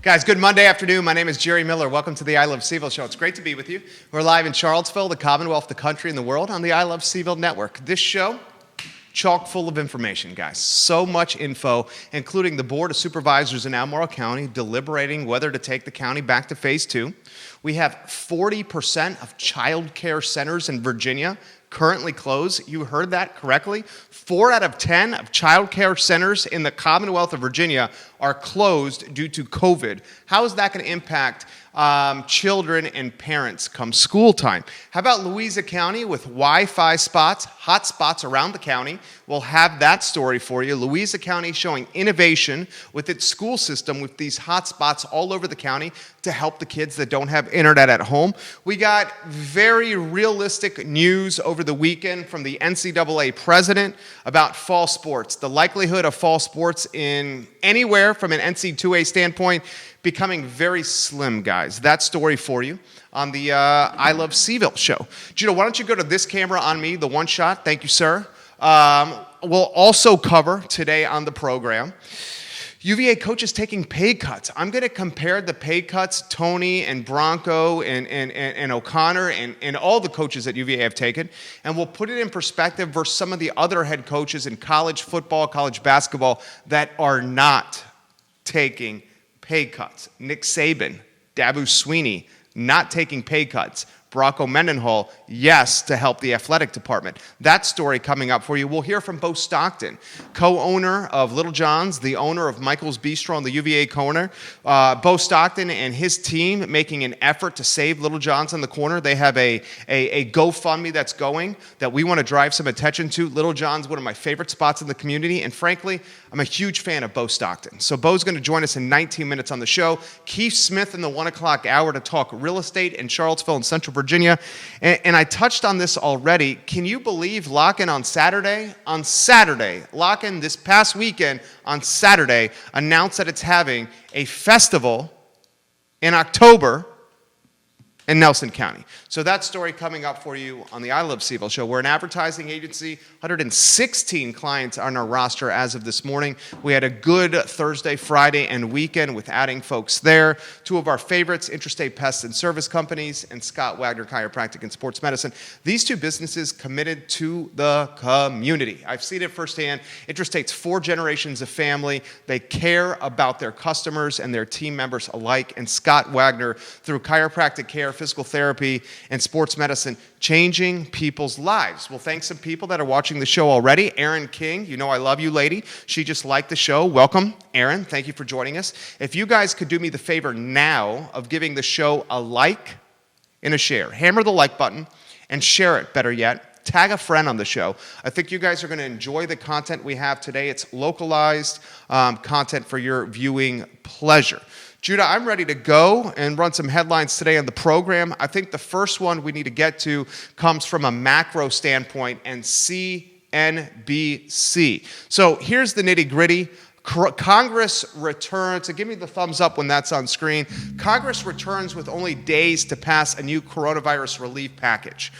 Guys, good Monday afternoon. My name is Jerry Miller. Welcome to the I Love CVille show. It's great to be with you. We're live in Charlottesville, the Commonwealth, the country, and the world on the I Love CVille network. This show, chock full of information, guys. So much info, including the Board of Supervisors in Albemarle County deliberating whether to take the county back to phase 2. We have 40% of childcare centers in Virginia currently closed. You heard that correctly. 4 out of 10 of childcare centers in the Commonwealth of Virginia are closed due to COVID. How is that going to impact children and parents come school time? How about Louisa County with Wi-Fi spots, hot spots around the county? We'll have that story for you. Louisa County showing innovation with its school system with these hot spots all over the county to help the kids that don't have internet at home. We got very realistic news over the weekend from the NCAA President about fall sports. The likelihood of fall sports in anywhere from an NCAA standpoint becoming very slim, guys. That story for you on the I Love CVille show. Gino, why don't you go to this camera on me, the one shot. Thank you, sir. We'll also cover today on the program UVA coaches taking pay cuts. I'm going to compare the pay cuts Tony and Bronco and O'Connor and all the coaches that UVA have taken, and we'll put it in perspective versus some of the other head coaches in college football, college basketball that are not taking pay cuts. Nick Saban, Dabo Swinney, not taking pay cuts. Bronco Mendenhall, yes, to help the athletic department. That story coming up for you. We'll hear from Bo Stockton, co-owner of Littlejohn's, the owner of Michael's Bistro on the UVA corner. Bo Stockton and his team making an effort to save Littlejohn's on the corner. They have a GoFundMe that's going that we want to drive some attention to. Littlejohn's, one of my favorite spots in the community, and frankly, I'm a huge fan of Bo Stockton. So Bo's going to join us in 19 minutes on the show. Keith Smith in the 1 o'clock hour to talk real estate in Charlottesville and Central Virginia. And I touched on this already. Can you believe Lockn on Saturday? On Saturday, Lockn this past weekend on Saturday announced that it's having a festival in October in Nelson County. So that story coming up for you on the I Love CVille show. We're an advertising agency, 116 clients on our roster as of this morning. We had a good Thursday, Friday, and weekend with adding folks there. 2 of our favorites, Interstate Pest and Service Companies and Scott Wagner Chiropractic and Sports Medicine. These 2 businesses committed to the community. I've seen it firsthand. Interstate's 4 generations of family. They care about their customers and their team members alike. And Scott Wagner, through chiropractic care, physical therapy, and sports medicine, changing people's lives. We'll thank some people that are watching the show already. Erin King, you know I love you, lady. She just liked the show. Welcome, Erin. Thank you for joining us. If you guys could do me the favor now of giving the show a like and a share. Hammer the like button and share it, better yet. Tag a friend on the show. I think you guys are going to enjoy the content we have today. It's localized content for your viewing pleasure. Judah, I'm ready to go and run some headlines today on the program. I think the first one we need to get to comes from a macro standpoint and CNBC. So here's the nitty-gritty. Congress returns, so give me the thumbs up when that's on screen. Congress returns with only days to pass a new coronavirus relief package.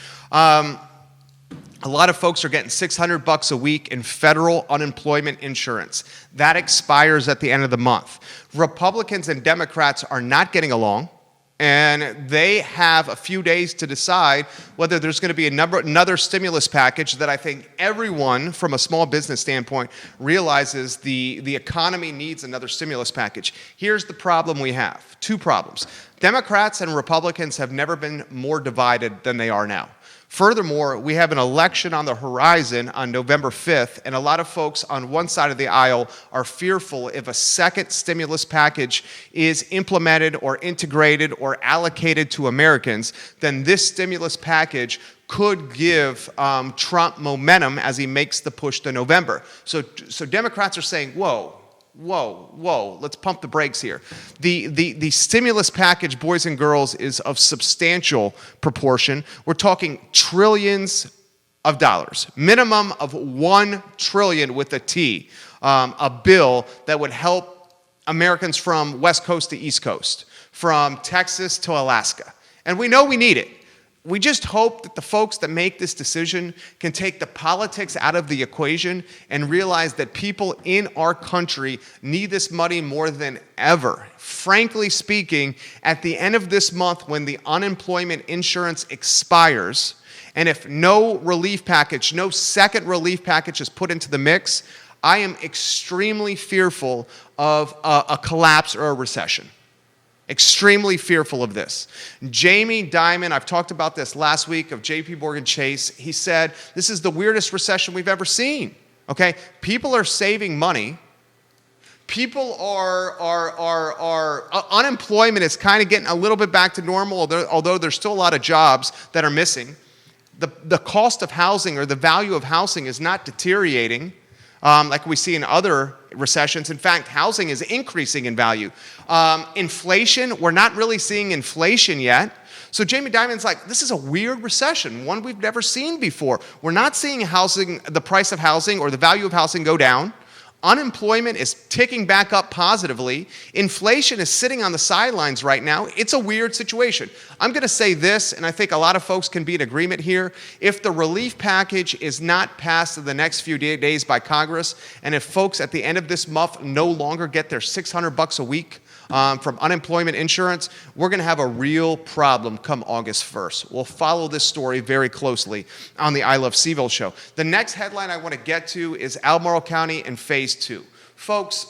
A lot of folks are getting $600 a week in federal unemployment insurance. That expires at the end of the month. Republicans and Democrats are not getting along, and they have a few days to decide whether there's going to be another stimulus package that I think everyone from a small business standpoint realizes the economy needs another stimulus package. Here's the problem we have. 2 problems. Democrats and Republicans have never been more divided than they are now. Furthermore, we have an election on the horizon on November 5th, and a lot of folks on one side of the aisle are fearful if a second stimulus package is implemented or integrated or allocated to Americans, then this stimulus package could give Trump momentum as he makes the push to November. So Democrats are saying, whoa, let's pump the brakes here. The stimulus package, boys and girls, is of substantial proportion. We're talking trillions of dollars, minimum of $1 trillion with a T, a bill that would help Americans from West Coast to East Coast, from Texas to Alaska. And we know we need it. we just hope that the folks that make this decision can take the politics out of the equation and realize that people in our country need this money more than ever. Frankly speaking, at the end of this month, when the unemployment insurance expires, and if no relief package, no second relief package is put into the mix, I am extremely fearful of a collapse or a recession. Extremely fearful of this. Jamie Dimon, I've talked about this last week, of JP Morgan Chase. He said, this is the weirdest recession we've ever seen. Okay? People are saving money. People unemployment is kind of getting a little bit back to normal, although there's still a lot of jobs that are missing. The cost of housing or the value of housing is not deteriorating like we see in other recessions. In fact, housing is increasing in value. Inflation, we're not really seeing inflation yet. So Jamie Dimon's like, this is a weird recession, one we've never seen before. We're not seeing housing, the price of housing or the value of housing go down. Unemployment is ticking back up positively. Inflation is sitting on the sidelines right now. It's a weird situation. I'm going to say this, and I think a lot of folks can be in agreement here. If the relief package is not passed in the next few days by Congress, and if folks at the end of this month no longer get their $600 a week from unemployment insurance, we're going to have a real problem come August 1st. We'll follow this story very closely on the I Love CVille show. The next headline I want to get to is Albemarle County and Phase 2. Folks,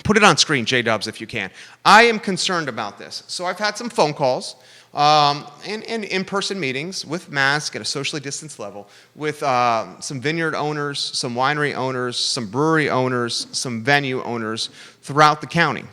put it on screen, J-Dubs, if you can. I am concerned about this. So I've had some phone calls and in-person meetings with masks at a socially distanced level with some vineyard owners, some winery owners, some brewery owners, some venue owners throughout the county.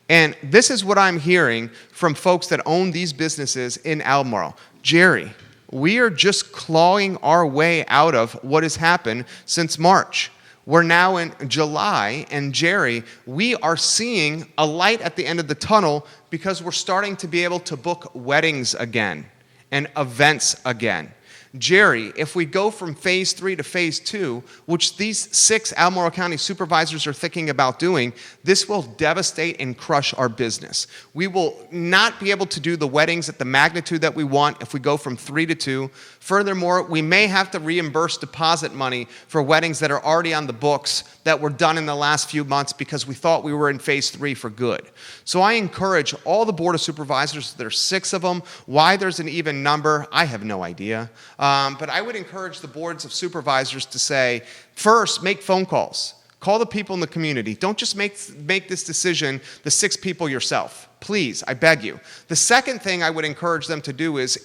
And this is what I'm hearing from folks that own these businesses in Albemarle. Jerry, we are just clawing our way out of what has happened since March. We're now in July, and Jerry, we are seeing a light at the end of the tunnel because we're starting to be able to book weddings again and events again. Jerry, if we go from Phase 3 to Phase 2, which these 6 Albemarle County supervisors are thinking about doing, this will devastate and crush our business. We will not be able to do the weddings at the magnitude that we want if we go from 3 to 2. Furthermore, we may have to reimburse deposit money for weddings that are already on the books that were done in the last few months because we thought we were in Phase 3 for good. So I encourage all the Board of Supervisors, there's 6 of them. Why there's an even number, I have no idea. But I would encourage the boards of supervisors to say, first, make phone calls. Call the people in the community. Don't just make this decision, the 6 people yourself. Please, I beg you. The second thing I would encourage them to do is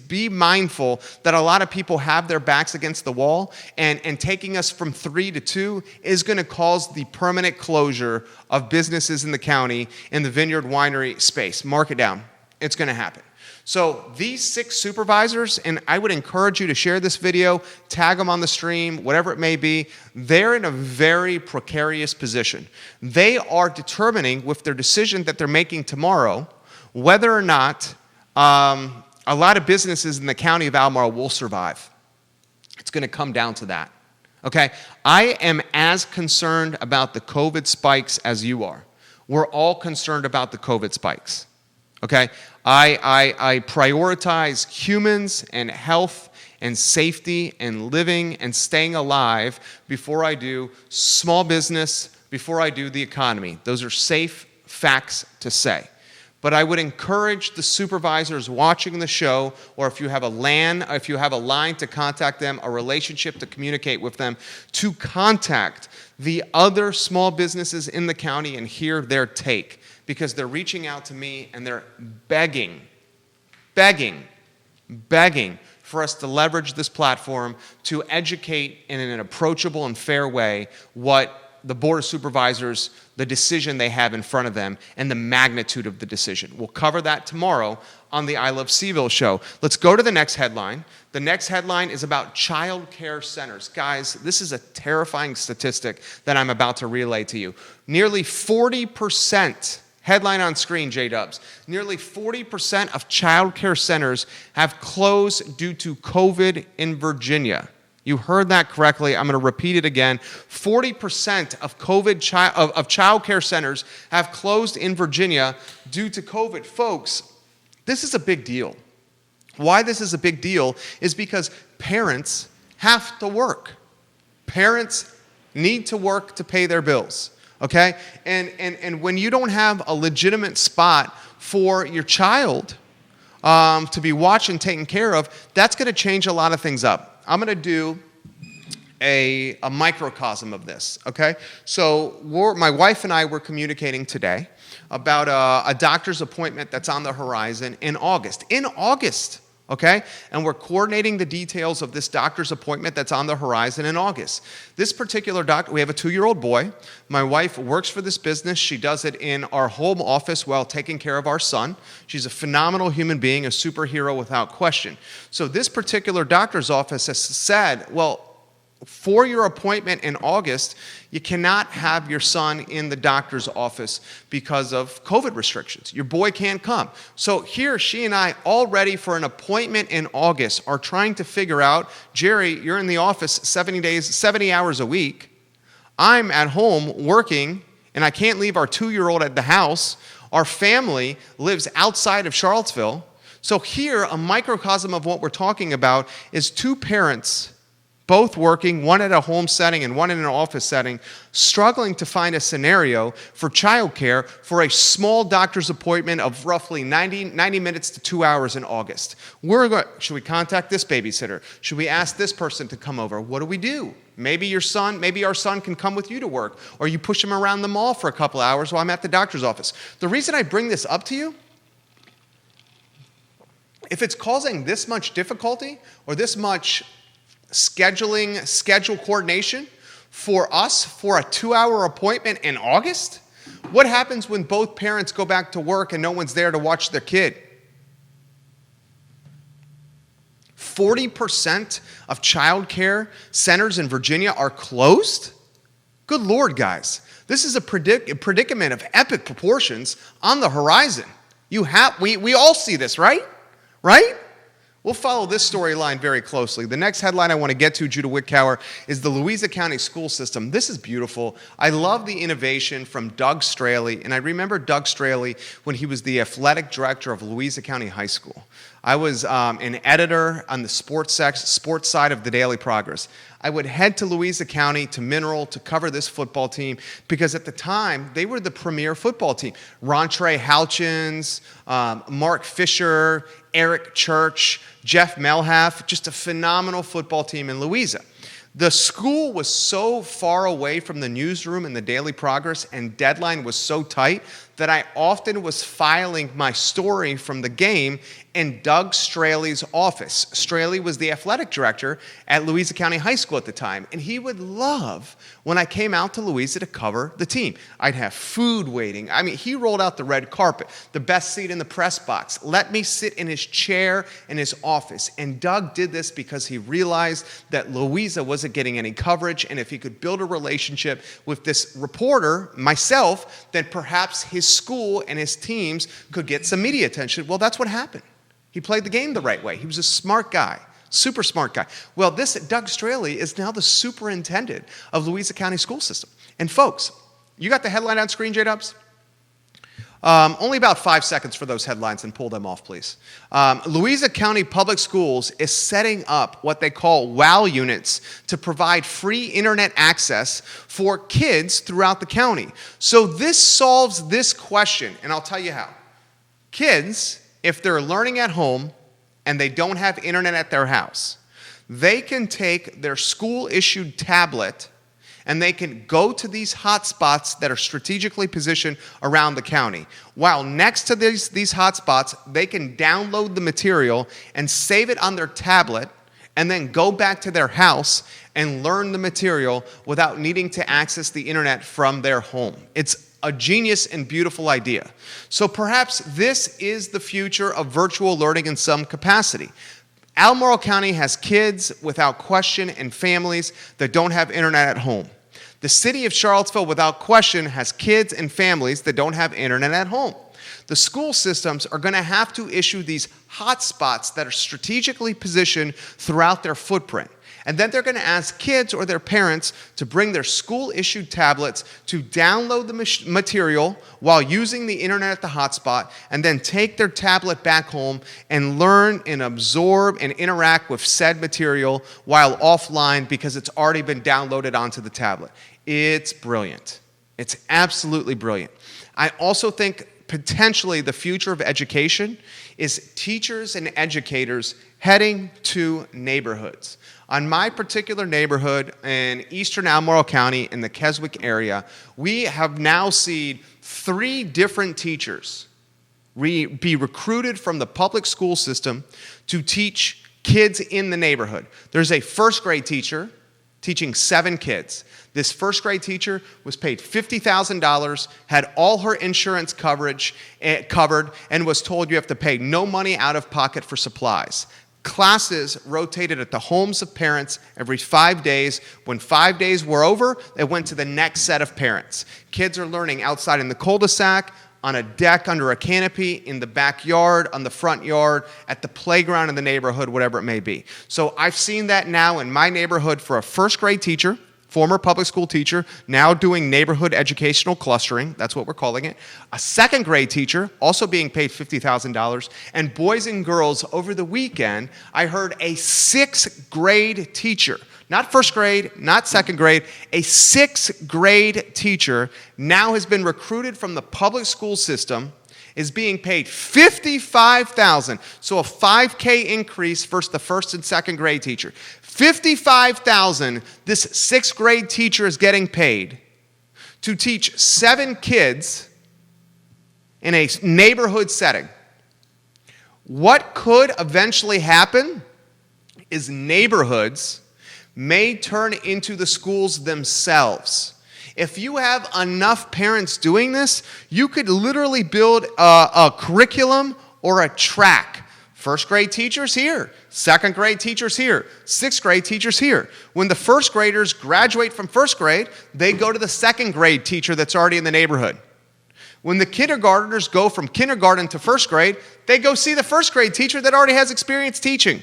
be mindful that a lot of people have their backs against the wall, and taking us from 3 to 2 is going to cause the permanent closure of businesses in the county in the vineyard winery space. Mark it down. It's going to happen. So these 6 supervisors, and I would encourage you to share this video, tag them on the stream, whatever it may be, they're in a very precarious position. They are determining with their decision that they're making tomorrow whether or not a lot of businesses in the county of Albemarle will survive. It's going to come down to that. Okay? I am as concerned about the COVID spikes as you are. We're all concerned about the COVID spikes. Okay, I prioritize humans and health and safety and living and staying alive before I do small business, before I do the economy. Those are safe facts to say. But I would encourage the supervisors watching the show, or if you have a line to contact them, a relationship to communicate with them, to contact the other small businesses in the county and hear their take. Because they're reaching out to me and they're begging for us to leverage this platform to educate in an approachable and fair way what the Board of Supervisors, the decision they have in front of them, and the magnitude of the decision. We'll cover that tomorrow on the I Love CVille show. Let's go to the next headline. The next headline is about child care centers. Guys, this is a terrifying statistic that I'm about to relay to you. Nearly 40%, headline on screen, J-Dubs, nearly 40% of child care centers have closed due to COVID in Virginia. You heard that correctly. I'm going to repeat it again. 40% of child care centers have closed in Virginia due to COVID. Folks, this is a big deal. Why this is a big deal is because parents have to work. Parents need to work to pay their bills, okay? And when you don't have a legitimate spot for your child to be watched and taken care of, that's going to change a lot of things up. I'm going to do a microcosm of this, okay? So my wife and I were communicating today about a doctor's appointment that's on the horizon in August. In August, okay? And we're coordinating the details of this doctor's appointment that's on the horizon in August. This particular doctor, we have a 2-year-old boy. My wife works for this business. She does it in our home office while taking care of our son. She's a phenomenal human being, a superhero without question. So this particular doctor's office has said, well, for your appointment in August, you cannot have your son in the doctor's office because of COVID restrictions. Your boy can't come. So here, she and I, all ready for an appointment in August, are trying to figure out, Jerry, you're in the office 70 hours a week. I'm at home working, and I can't leave our 2-year-old at the house. Our family lives outside of Charlottesville. So here, a microcosm of what we're talking about is 2 parents, both working, one at a home setting and one in an office setting, struggling to find a scenario for childcare for a small doctor's appointment of roughly 90 minutes to 2 hours in August. Should we contact this babysitter? Should we ask this person to come over? What do we do? Maybe our son can come with you to work, or you push him around the mall for a couple hours while I'm at the doctor's office. The reason I bring this up to you, if it's causing this much difficulty or this much schedule coordination for us for a 2-hour appointment in August? What happens when both parents go back to work and no one's there to watch their kid? 40% of childcare centers in Virginia are closed? Good Lord, guys. This is a predicament of epic proportions on the horizon. We all see this, right? Right? We'll follow this storyline very closely. The next headline I want to get to, Judah Wickower, is the Louisa County School System. This is beautiful. I love the innovation from Doug Straley, and I remember Doug Straley when he was the athletic director of Louisa County High School. I was an editor on the sports side of the Daily Progress. I would head to Louisa County, to Mineral, to cover this football team because at the time, they were the premier football team. Rontre Halchins, Mark Fisher, Eric Church, Jeff Melhaff, just a phenomenal football team in Louisa. The school was so far away from the newsroom and the Daily Progress, and deadline was so tight that I often was filing my story from the game in Doug Straley's office. Straley was the athletic director at Louisa County High School at the time, and he would love when I came out to Louisa to cover the team. I'd have food waiting. I mean, he rolled out the red carpet, the best seat in the press box, let me sit in his chair in his office. And Doug did this because he realized that Louisa wasn't getting any coverage, and if he could build a relationship with this reporter, myself, then perhaps his school and his teams could get some media attention. Well, that's what happened. He played the game the right way. He was a smart guy, super smart guy. Well, this Doug Straley is now the superintendent of Louisa County School System. And folks, you got the headline on screen, J-Dubs? Only about 5 seconds for those headlines and pull them off, please. Louisa County Public Schools is setting up what they call WOW units to provide free internet access for kids throughout the county. So this solves this question, and I'll tell you how. Kids, if they're learning at home and they don't have internet at their house, they can take their school-issued tablet and they can go to these hotspots that are strategically positioned around the county. While next to these hotspots, they can download the material and save it on their tablet and then go back to their house and learn the material without needing to access the internet from their home. It's a genius and beautiful idea. So perhaps this is the future of virtual learning in some capacity. Albemarle County has kids without question and families that don't have internet at home. The city of Charlottesville, without question, has kids and families that don't have internet at home. The school systems are going to have to issue these hotspots that are strategically positioned throughout their footprint. And then they're going to ask kids or their parents to bring their school-issued tablets to download the material while using the internet at the hotspot, and then take their tablet back home and learn and absorb and interact with said material while offline because it's already been downloaded onto the tablet. It's brilliant. It's absolutely brilliant. I also think potentially the future of education is teachers and educators heading to neighborhoods. On my particular neighborhood in eastern Albemarle County in the Keswick area, we have now seen 3 different teachers be recruited from the public school system to teach kids in the neighborhood. There's a first grade teacher teaching 7 kids. This first grade teacher was paid $50,000, had all her insurance coverage covered, and was told you have to pay no money out of pocket for supplies. Classes rotated at the homes of parents every 5 days. When 5 days were over, they went to the next set of parents. Kids are learning outside in the cul-de-sac, on a deck under a canopy, in the backyard, on the front yard, at the playground in the neighborhood, whatever it may be. So I've seen that now in my neighborhood for a first grade teacher, former public school teacher, now doing neighborhood educational clustering, that's what we're calling it. A second grade teacher, also being paid $50,000. And boys and girls, over the weekend, I heard a 6th grade teacher, not first grade, not second grade, a 6th grade teacher now has been recruited from the public school system, is being paid $55,000. So a $5K increase versus the first and second grade teacher. $55,000 this 6th grade teacher is getting paid to teach 7 kids in a neighborhood setting. What could eventually happen is neighborhoods may turn into the schools themselves. If you have enough parents doing this, you could literally build a curriculum or a track. First grade teachers here, second grade teachers here, 6th grade teachers here. When the first graders graduate from first grade, they go to the second grade teacher that's already in the neighborhood. When the kindergartners go from kindergarten to first grade, they go see the first grade teacher that already has experience teaching.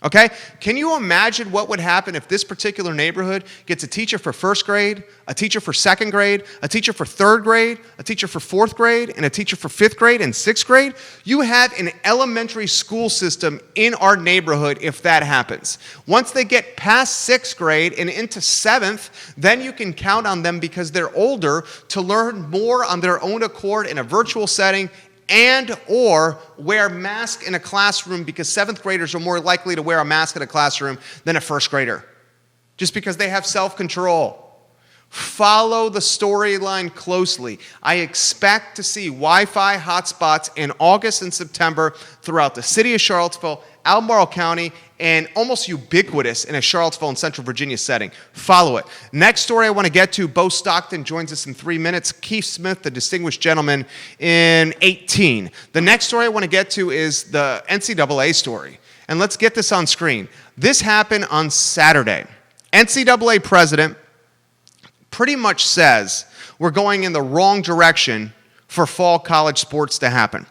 Okay? Can you imagine what would happen if this particular neighborhood gets a teacher for first grade, a teacher for second grade, a teacher for third grade, a teacher for 4th grade, and a teacher for 5th grade and 6th grade? You have an elementary school system in our neighborhood if that happens. Once they get past 6th grade and into 7th, then you can count on them because they're older to learn more on their own accord in a virtual setting and or wear masks in a classroom because 7th graders are more likely to wear a mask in a classroom than a first grader, just because they have self-control. Follow the storyline closely. I expect to see Wi-Fi hotspots in August and September throughout the city of Charlottesville, Albemarle County, and almost ubiquitous in a Charlottesville and Central Virginia setting. Follow it. Next story I want to get to, Bo Stockton joins us in 3 minutes. Keith Smith, the distinguished gentleman, in 18. The next story I want to get to is the NCAA story. And let's get this on screen. This happened on Saturday. NCAA President pretty much says we're going in the wrong direction for fall college sports to happen.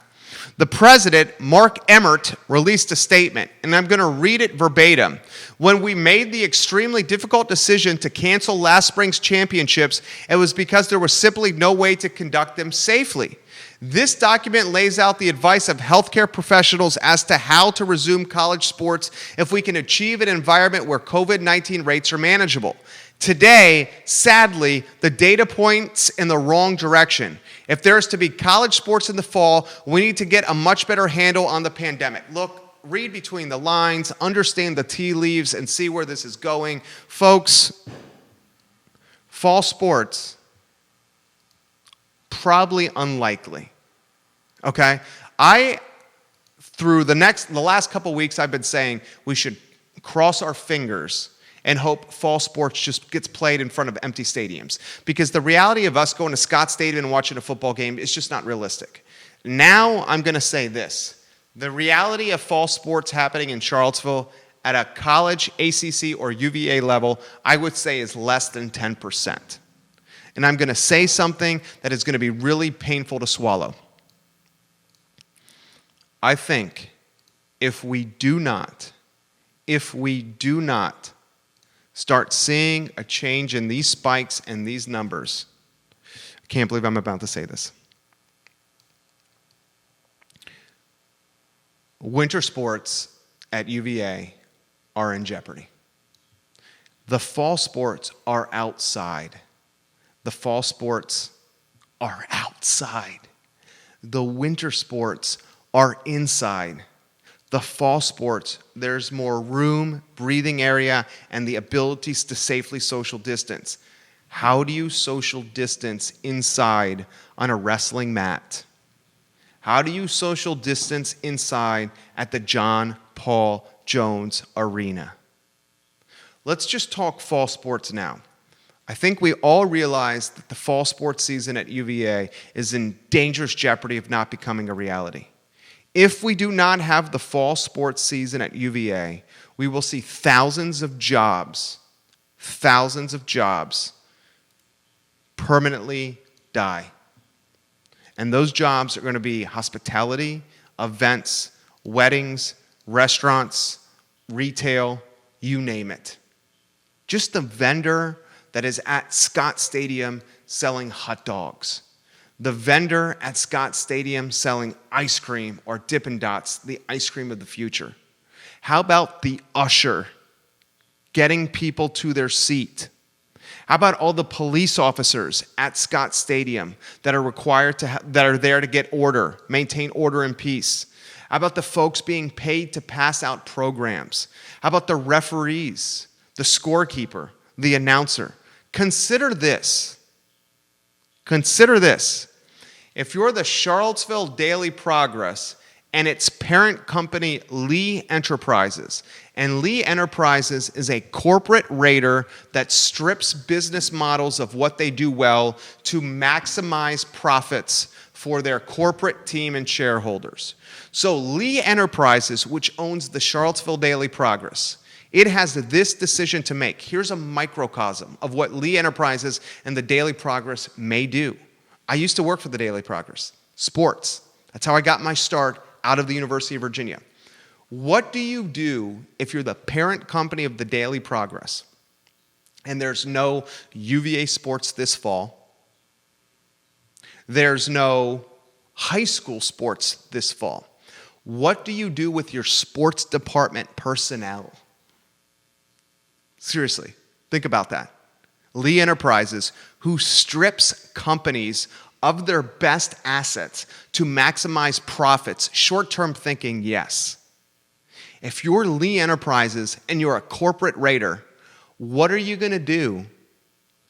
The president, Mark Emmert, released a statement, and I'm going to read it verbatim. When we made the extremely difficult decision to cancel last spring's championships, it was because there was simply no way to conduct them safely. This document lays out the advice of healthcare professionals as to how to resume college sports if we can achieve an environment where COVID-19 rates are manageable. Today, sadly, the data points in the wrong direction. If there's to be college sports in the fall, we need to get a much better handle on the pandemic. Look, read between the lines, understand the tea leaves, and see where this is going. Folks, fall sports, probably unlikely. Okay? The last couple weeks, I've been saying we should cross our fingers and hope fall sports just gets played in front of empty stadiums. Because the reality of us going to Scott Stadium and watching a football game is just not realistic. Now I'm going to say this. The reality of fall sports happening in Charlottesville at a college, ACC, or UVA level, I would say is less than 10%. And I'm going to say something that is going to be really painful to swallow. I think if we do not start seeing a change in these spikes and these numbers. I can't believe I'm about to say this. Winter sports at UVA are in jeopardy. The fall sports are outside. The fall sports are outside. The winter sports are inside. The fall sports, there's more room, breathing area, and the abilities to safely social distance. How do you social distance inside on a wrestling mat? How do you social distance inside at the John Paul Jones Arena? Let's just talk fall sports now. I think we all realize that the fall sports season at UVA is in dangerous jeopardy of not becoming a reality. If we do not have the fall sports season at UVA, we will see thousands of jobs permanently die. And those jobs are going to be hospitality, events, weddings, restaurants, retail, you name it. Just the vendor that is at Scott Stadium selling hot dogs. The vendor at Scott Stadium selling ice cream or Dippin' Dots, the ice cream of the future. How about the usher getting people to their seat? How about all the police officers at Scott Stadium that are required to that are there to get order, maintain order and peace? How about the folks being paid to pass out programs? How about the referees, the scorekeeper, the announcer? Consider this. Consider this. If you're the Charlottesville Daily Progress and its parent company, Lee Enterprises, and Lee Enterprises is a corporate raider that strips business models of what they do well to maximize profits for their corporate team and shareholders. So Lee Enterprises, which owns the Charlottesville Daily Progress, it has this decision to make. Here's a microcosm of what Lee Enterprises and the Daily Progress may do. I used to work for the Daily Progress. Sports. That's how I got my start out of the University of Virginia. What do you do if you're the parent company of the Daily Progress and there's no UVA sports this fall? There's no high school sports this fall. What do you do with your sports department personnel? Seriously, think about that. Lee Enterprises, who strips companies of their best assets to maximize profits. Short-term thinking, yes. If you're Lee Enterprises and you're a corporate raider, what are you going to do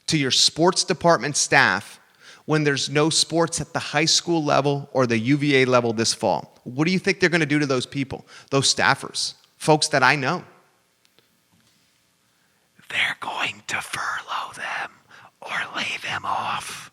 to your sports department staff when there's no sports at the high school level or the UVA level this fall? What do you think they're going to do to those people, those staffers, folks that I know? They're going to furlough them or lay them off.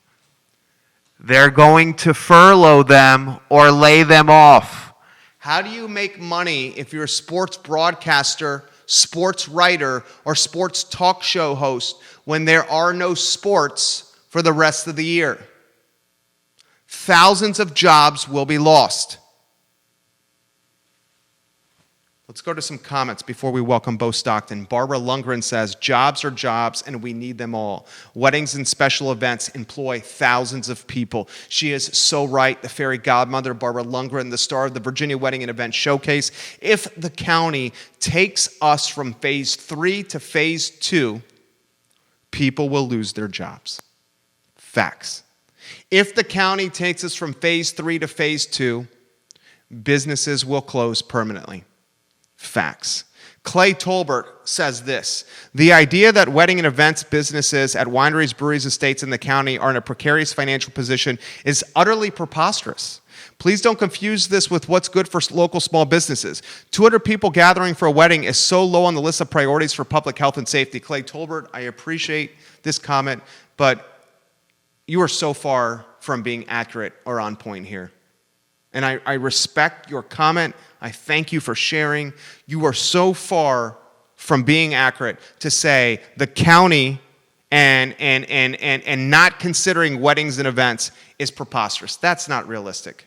They're going to furlough them or lay them off. How do you make money if you're a sports broadcaster, sports writer, or sports talk show host when there are no sports for the rest of the year? Thousands of jobs will be lost. Let's go to some comments before we welcome Bo Stockton. Barbara Lundgren says, jobs are jobs and we need them all. Weddings and special events employ thousands of people. She is so right. The fairy godmother, Barbara Lundgren, the star of the Virginia Wedding and Event Showcase. If the county takes us from phase 3 to phase 2, people will lose their jobs. Facts. If the county takes us from phase 3 to phase 2, businesses will close permanently. Facts. Clay Tolbert says this: the idea that wedding and events businesses at wineries, breweries, estates in the county are in a precarious financial position is utterly preposterous. Please don't confuse this with what's good for local small businesses. 200 people gathering for a wedding is so low on the list of priorities for public health and safety. Clay Tolbert, I appreciate this comment, but you are so far from being accurate or on point here. And I respect your comment. I thank you for sharing. You are so far from being accurate to say the county and not considering weddings and events is preposterous. That's not realistic.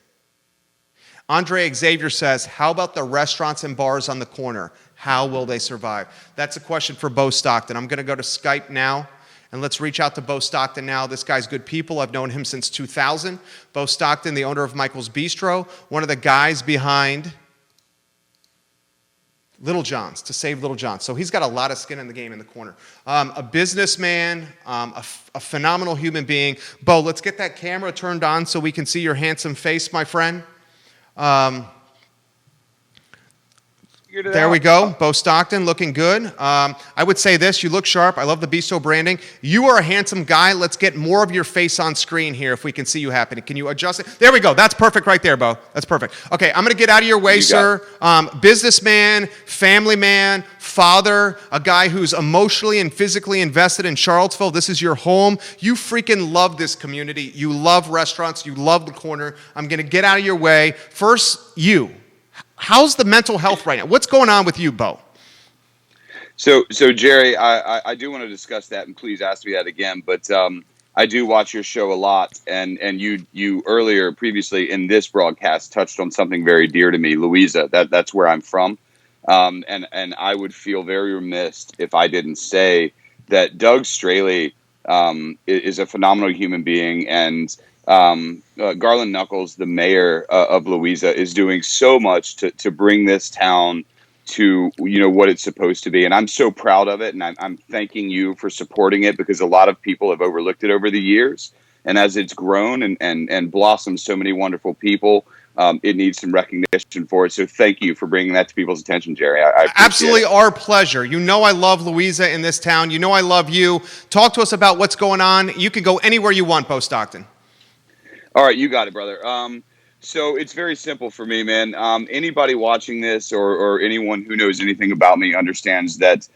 Andre Xavier says, how about the restaurants and bars on the corner? How will they survive? That's a question for Bo Stockton. I'm going to go to Skype now, and let's reach out to Bo Stockton now. This guy's good people. I've known him since 2000. Bo Stockton, the owner of Michael's Bistro, one of the guys behind Littlejohn's, to save Littlejohn. So he's got a lot of skin in the game in the corner. A businessman, a phenomenal human being. Bo, let's get that camera turned on so we can see your handsome face, my friend. There we go. Bo Stockton looking good. I would say this. You look sharp. I love the Bistro branding. You are a handsome guy. Let's get more of your face on screen here if we can see you happening. Can you adjust it? There we go. That's perfect right there, Bo. That's perfect. Okay, I'm going to get out of your way, sir. Businessman, family man, father, a guy who's emotionally and physically invested in Charlottesville. This is your home. You freaking love this community. You love restaurants. You love the corner. I'm going to get out of your way. First, you. How's the mental health right now? What's going on with you, Bo? So Jerry, I do want to discuss that, and please ask me that again. But I do watch your show a lot, and you earlier, previously in this broadcast, touched on something very dear to me, Louisa. That's where I'm from, and I would feel very remiss if I didn't say that Doug Straley is a phenomenal human being, and Garland Knuckles, the mayor of Louisa, is doing so much to bring this town to, what it's supposed to be. And I'm so proud of it. And I'm thanking you for supporting it, because a lot of people have overlooked it over the years. And as it's grown and blossomed so many wonderful people, it needs some recognition for it. So thank you for bringing that to people's attention, Jerry. I Absolutely it. Our pleasure. You know I love Louisa in this town. You know I love you. Talk to us about what's going on. You can go anywhere you want, Bo Stockton. All right, you got it, brother. So it's very simple for me, man. Anybody watching this or anyone who knows anything about me understands that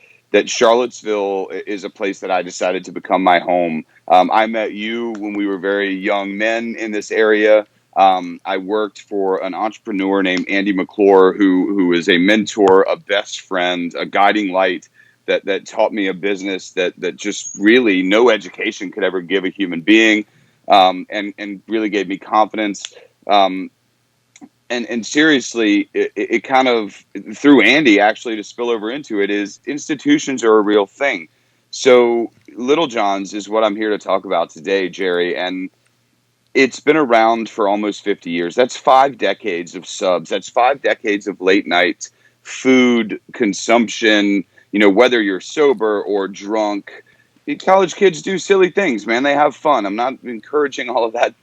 Charlottesville is a place that I decided to become my home. I met you when we were very young men in this area. I worked for an entrepreneur named Andy McClure, who is a mentor, a best friend, a guiding light that taught me a business that just really no education could ever give a human being. And really gave me confidence. And seriously, it kind of, through Andy, actually, to spill over into it, is institutions are a real thing. So Littlejohn's is what I'm here to talk about today, Jerry. And it's been around for almost 50 years. That's 5 decades of subs. That's 5 decades of late night food consumption, whether you're sober or drunk. College kids do silly things, man. They have fun. I'm not encouraging all of that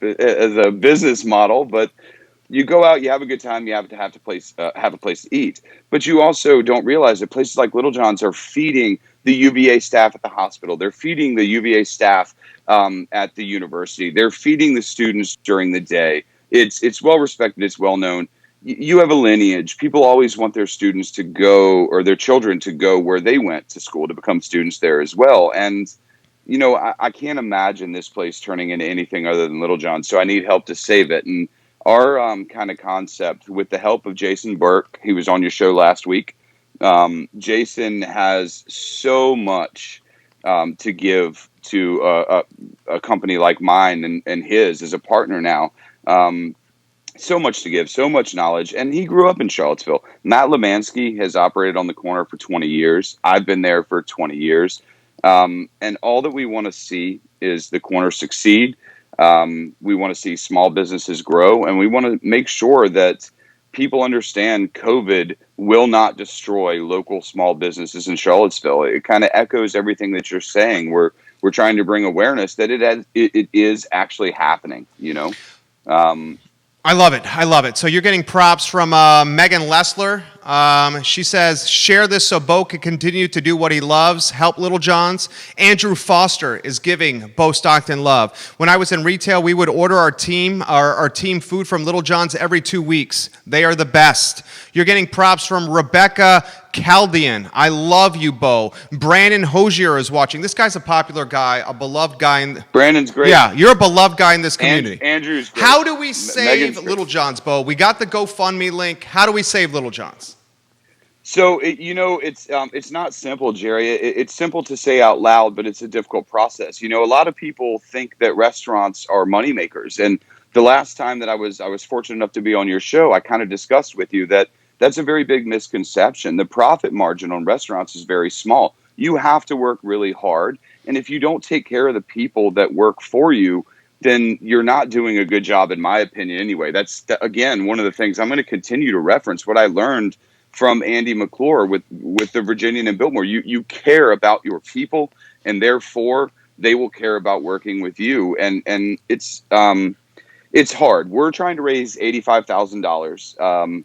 as a business model, but you go out, you have a good time, you have a place to eat. But you also don't realize that places like Littlejohn's are feeding the UVA staff at the hospital. They're feeding the UVA staff at the university. They're feeding the students during the day. It's well respected. It's well known. You have a lineage. People always want their students to go, or their children to go where they went to school, to become students there as well. And, I can't imagine this place turning into anything other than Littlejohn. So I need help to save it. And our kind of concept, with the help of Jason Burke, he was on your show last week. Jason has so much to give to a company like mine and his as a partner now. So much to give, so much knowledge. And he grew up in Charlottesville. Matt Lemansky has operated on the corner for 20 years. I've been there for 20 years. And all that we want to see is the corner succeed. We want to see small businesses grow. And we want to make sure that people understand COVID will not destroy local small businesses in Charlottesville. It kind of echoes everything that you're saying. We're trying to bring awareness that it is actually happening, I love it. I love it. So you're getting props from Megan Lessler. She says, share this so Bo can continue to do what he loves, help Littlejohn's. Andrew Foster is giving Bo Stockton love. When I was in retail, we would order our team food from Littlejohn's every 2 weeks. They are the best. You're getting props from Rebecca Chaldean. I love you, Bo. Brandon Hosier is watching. This guy's a popular guy, a beloved guy. Brandon's great. Yeah, you're a beloved guy in this community. Andrew's great. How do we save Megan's Littlejohn's, Bo? We got the GoFundMe link. How do we save Littlejohn's? So, it's not simple, Jerry. It's simple to say out loud, but it's a difficult process. A lot of people think that restaurants are moneymakers. And the last time that I was fortunate enough to be on your show, I kind of discussed with you that That's a very big misconception. The profit margin on restaurants is very small. You have to work really hard. And if you don't take care of the people that work for you, then you're not doing a good job, in my opinion, anyway. That's, again, one of the things I'm going to continue to reference what I learned from Andy McClure with the Virginian and Biltmore. You care about your people, and therefore they will care about working with you. And it's hard. We're trying to raise $85,000.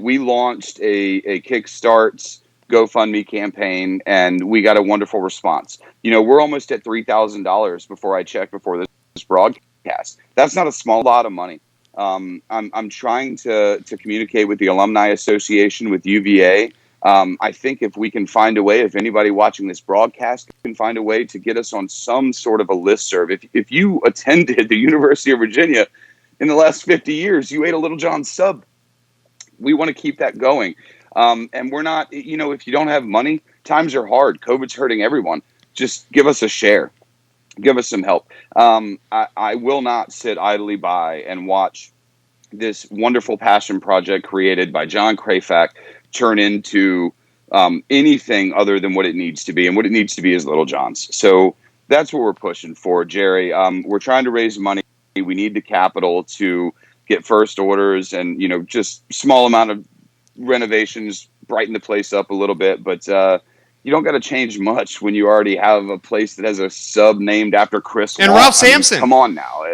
We launched a Kickstart GoFundMe campaign, and we got a wonderful response. We're almost at $3,000 before I checked before this broadcast. That's not a small lot of money. I'm trying to communicate with the Alumni Association, with UVA. I think if we can find a way, if anybody watching this broadcast can find a way to get us on some sort of a listserv. If you attended the University of Virginia in the last 50 years, you ate a Littlejohn sub. We want to keep that going. And we're not, if you don't have money, times are hard. COVID's hurting everyone. Just give us a share. Give us some help. I will not sit idly by and watch this wonderful passion project created by John Krafak turn into anything other than what it needs to be. And what it needs to be is Littlejohn's. So that's what we're pushing for, Jerry. We're trying to raise money. We need the capital to get first orders and, just small amount of renovations, brighten the place up a little bit. But you don't got to change much when you already have a place that has a sub named after Chris And Long. Ralph Sampson. Come on now.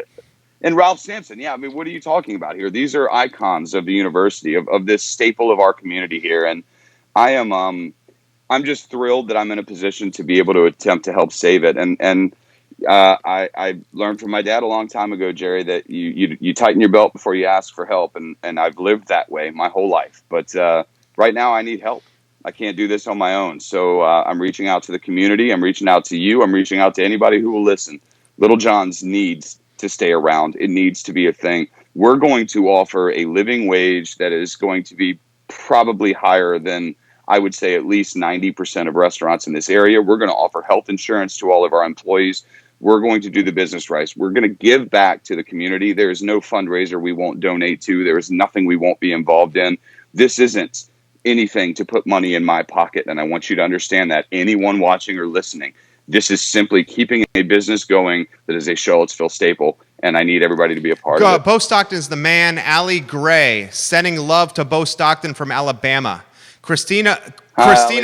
And Ralph Sampson. Yeah. What are you talking about here? These are icons of the university, of this staple of our community here. And I'm just thrilled that I'm in a position to be able to attempt to help save it. And I learned from my dad a long time ago, Jerry, that you tighten your belt before you ask for help. And I've lived that way my whole life. But right now I need help. I can't do this on my own. So I'm reaching out to the community. I'm reaching out to you. I'm reaching out to anybody who will listen. Littlejohn's needs to stay around. It needs to be a thing. We're going to offer a living wage that is going to be probably higher than, I would say, at least 90% of restaurants in this area. We're going to offer health insurance to all of our employees. We're going to do the business right. We're going to give back to the community. There is no fundraiser we won't donate to. There is nothing we won't be involved in. This isn't anything to put money in my pocket. And I want you to understand that, anyone watching or listening, this is simply keeping a business going that is a Charlottesville staple. And I need everybody to be a part of it. Bo Stockton is the man. Allie Gray, sending love to Bo Stockton from Alabama. Christina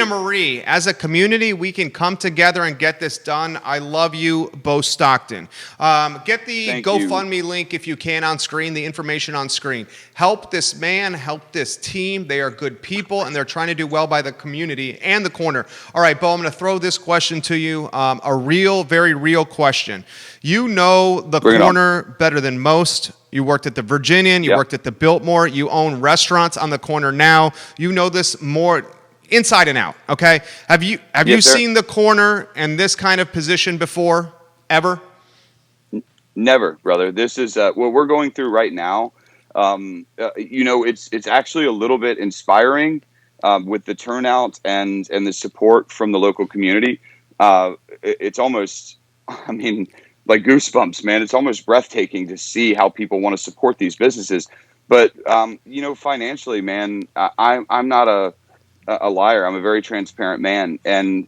Marie, as a community, we can come together and get this done. I love you, Bo Stockton. Get the GoFundMe link if you can on screen, the information on screen. Help this man, help this team. They are good people, and they're trying to do well by the community and the corner. All right, Bo, I'm going to throw this question to you, a real, very real question. You know the corner better than most. You worked at the Virginian. You worked at the Biltmore. You own restaurants on the corner now. You know this more inside and out, okay? Have you seen the corner and this kind of position before, ever? Never, brother. This is what we're going through right now. It's actually a little bit inspiring with the turnout and the support from the local community. It's almost, like goosebumps, man. It's almost breathtaking to see how people want to support these businesses. But, financially, man, I'm not a liar. I'm a very transparent man. And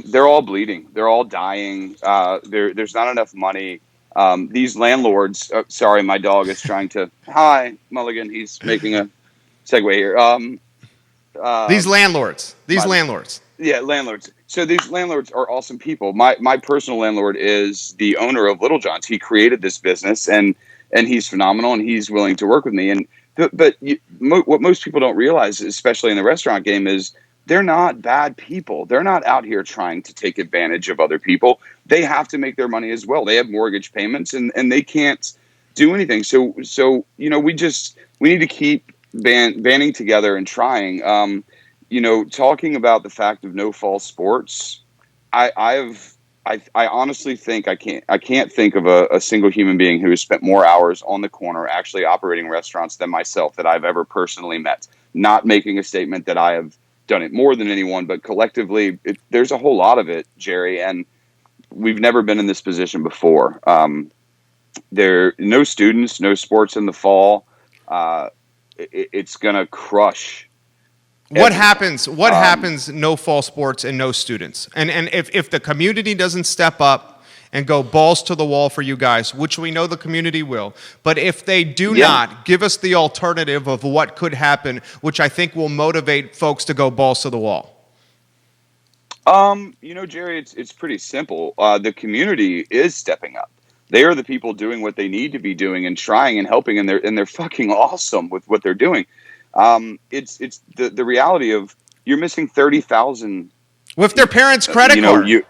they're all bleeding. They're all dying. There's not enough money. These landlords, sorry, my dog is trying to, hi, Mulligan. He's making a segue here. These landlords. Yeah, landlords. So these landlords are awesome people. My personal landlord is the owner of Littlejohn's. He created this business, and he's phenomenal, and he's willing to work with me. And what most people don't realize, especially in the restaurant game, is they're not bad people. They're not out here trying to take advantage of other people. They have to make their money as well. They have mortgage payments, and they can't do anything. So we need to keep banding together and trying. Talking about the fact of no fall sports, I honestly think I can't think of a single human being who has spent more hours on the corner actually operating restaurants than myself that I've ever personally met. Not making a statement that I have done it more than anyone, but collectively, there's a whole lot of it, Jerry, and we've never been in this position before. There no students, no sports in the fall. it's going to crush. What everyone. happens? What happens? No fall sports and no students. And if the community doesn't step up and go balls to the wall for you guys, which we know the community will, but if they do Yeah. not, give us the alternative of what could happen, which I think will motivate folks to go balls to the wall. Jerry, it's pretty simple. The community is stepping up. They are the people doing what they need to be doing and trying and helping, and they're fucking awesome with what they're doing. It's the reality of you're missing 30,000 With their parents' credit card.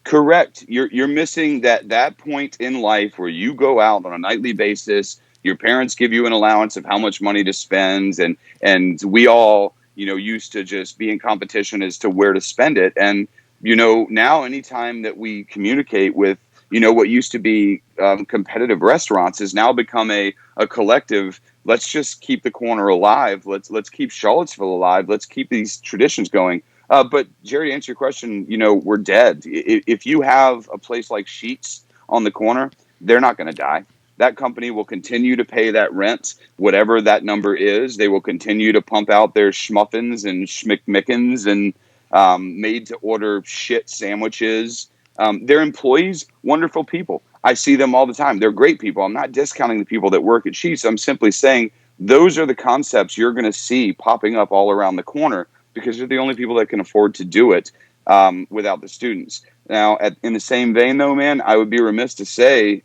Correct. You're missing that point in life where you go out on a nightly basis. Your parents give you an allowance of how much money to spend, and we all used to just be in competition as to where to spend it. And now anytime that we communicate with what used to be competitive restaurants has now become a collective. Let's just keep the corner alive. Let's keep Charlottesville alive. Let's keep these traditions going. But Jerry, to answer your question, we're dead. If you have a place like Sheets on the corner, they're not going to die. That company will continue to pay that rent, whatever that number is. They will continue to pump out their schmuffins and schmickmickens and made-to-order shit sandwiches. Their employees, wonderful people. I see them all the time. They're great people. I'm not discounting the people that work at Sheets. I'm simply saying those are the concepts you're going to see popping up all around the corner because they're the only people that can afford to do it without the students. Now, in the same vein, though, man, I would be remiss to say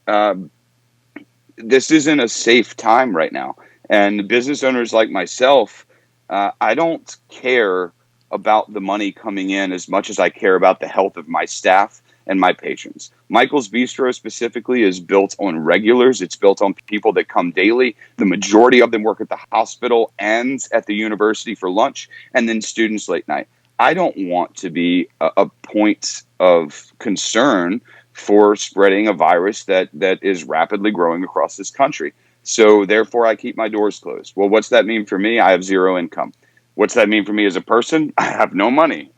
this isn't a safe time right now. And business owners like myself, I don't care about the money coming in as much as I care about the health of my staff and my patrons. Michael's Bistro specifically is built on regulars. It's built on people that come daily. The majority of them work at the hospital and at the university for lunch, and then students late night. I don't want to be a point of concern for spreading a virus that is rapidly growing across this country. So therefore, I keep my doors closed. Well, what's that mean for me? I have zero income. What's that mean for me as a person? I have no money.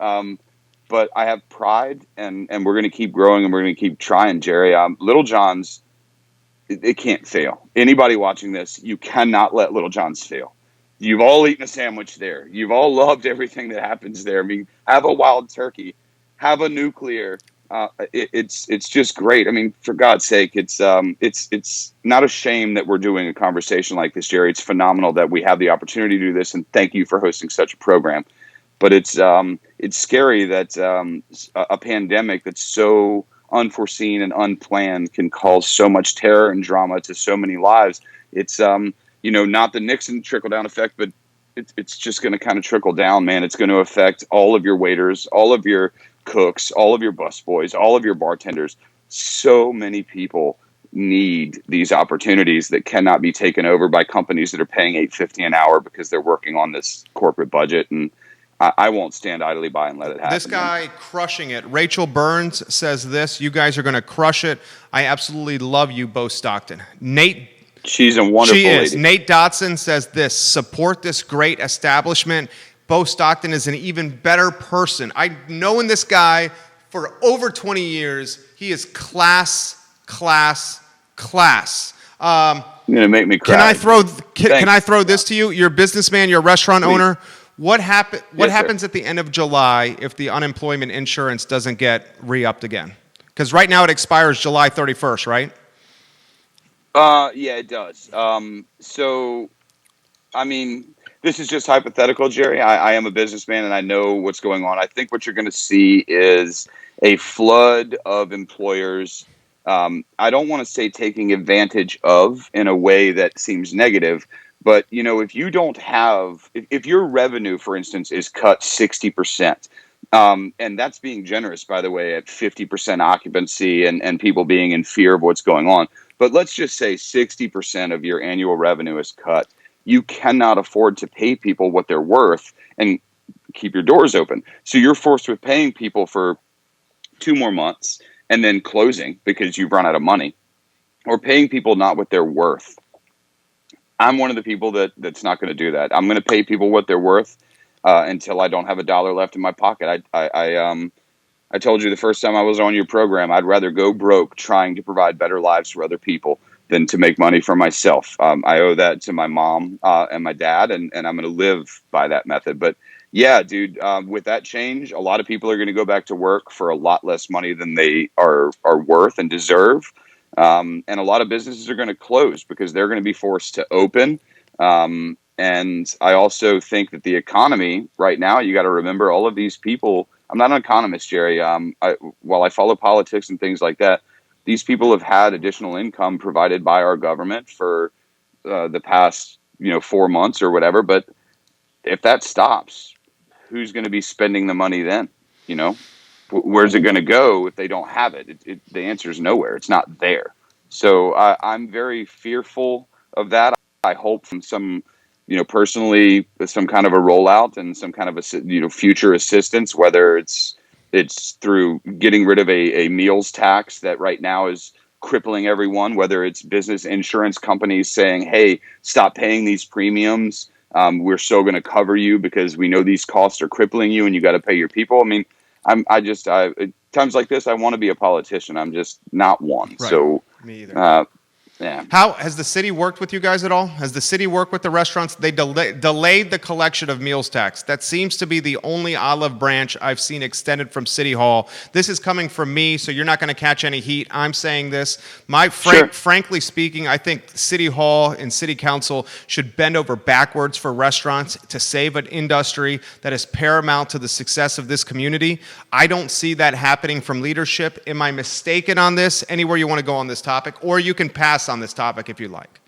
But I have pride, and we're going to keep growing, and we're going to keep trying, Jerry. Littlejohn's, it can't fail. Anybody watching this, you cannot let Littlejohn's fail. You've all eaten a sandwich there. You've all loved everything that happens there. I mean, have a wild turkey, have a nuclear. It's just great. I mean, for God's sake, it's not a shame that we're doing a conversation like this, Jerry. It's phenomenal that we have the opportunity to do this, and thank you for hosting such a program. But it's scary that a pandemic that's so unforeseen and unplanned can cause so much terror and drama to so many lives. It's not the Nixon trickle down effect, but it's just going to kind of trickle down, man. It's going to affect all of your waiters, all of your cooks, all of your busboys, all of your bartenders. So many people need these opportunities that cannot be taken over by companies that are paying $8.50 an hour because they're working on this corporate budget. And I won't stand idly by and let it happen. This guy crushing it. Rachel Burns says this. You guys are going to crush it. I absolutely love you, Bo Stockton. Nate. She's a wonderful lady. She is. Nate Dotson says this. Support this great establishment. Bo Stockton is an even better person. I've known this guy for over 20 years. He is class. You're gonna make me cry. Can I throw this to you? You're a businessman. You're a restaurant owner. What happens at the end of July if the unemployment insurance doesn't get re-upped again? Because right now it expires July 31st, right? Yeah, it does. So, I mean, this is just hypothetical, Jerry. I am a businessman and I know what's going on. I think what you're going to see is a flood of employers. I don't want to say taking advantage of in a way that seems negative, but if you don't have, if your revenue, for instance, is cut 60%, and that's being generous, by the way, at 50% occupancy and people being in fear of what's going on. But let's just say 60% of your annual revenue is cut. You cannot afford to pay people what they're worth and keep your doors open. So you're forced with paying people for 2 more months and then closing because you've run out of money, or paying people not what they're worth. I'm one of the people that's not going to do that. I'm going to pay people what they're worth until I don't have a dollar left in my pocket. I told you the first time I was on your program, I'd rather go broke trying to provide better lives for other people than to make money for myself. I owe that to my mom and my dad, and I'm going to live by that method. But yeah, dude, with that change, a lot of people are going to go back to work for a lot less money than they are worth and deserve. And a lot of businesses are going to close because they're going to be forced to open. And I also think that the economy right now, you got to remember all of these people. I'm not an economist, Jerry. While I follow politics and things like that, these people have had additional income provided by our government for the past, 4 months or whatever. But if that stops, who's going to be spending the money then? Where's it going to go if they don't have it? The answer is nowhere. It's not there. So I'm very fearful of that. I hope from some, personally, some kind of a rollout and some kind of a, future assistance, whether it's through getting rid of a meals tax that right now is crippling everyone, whether it's business insurance companies saying, hey, stop paying these premiums. We're still going to cover you because we know these costs are crippling you and you got to pay your people. I mean, at times like this, I want to be a politician. I'm just not one. Right. So, me either. Yeah. How has the city worked with you guys at all? Has the city worked with the restaurants? They delayed the collection of meals tax. That seems to be the only olive branch I've seen extended from City Hall. This is coming from me, so you're not going to catch any heat. I'm saying this. Frankly speaking, I think City Hall and City Council should bend over backwards for restaurants to save an industry that is paramount to the success of this community. I don't see that happening from leadership. Am I mistaken on this? Anywhere you want to go on this topic, or you can pass on this topic if you like.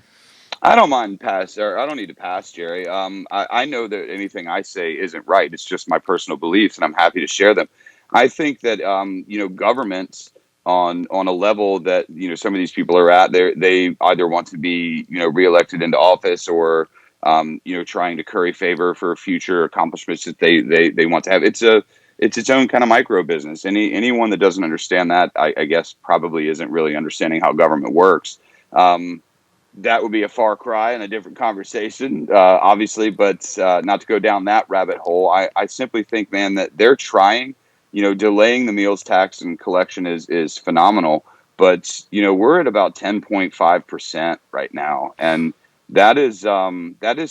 I don't mind pass, or I don't need to pass, Jerry. I know that anything I say isn't right. It's just my personal beliefs, and I'm happy to share them. I think that governments on a level that some of these people are at, they either want to be reelected into office or trying to curry favor for future accomplishments that they want to have. It's its own kind of micro business. Anyone that doesn't understand that, I guess, probably isn't really understanding how government works. That would be a far cry and a different conversation, obviously, but not to go down that rabbit hole. I simply think, man, that they're trying, delaying the meals tax and collection is phenomenal, but, we're at about 10.5% right now. And that is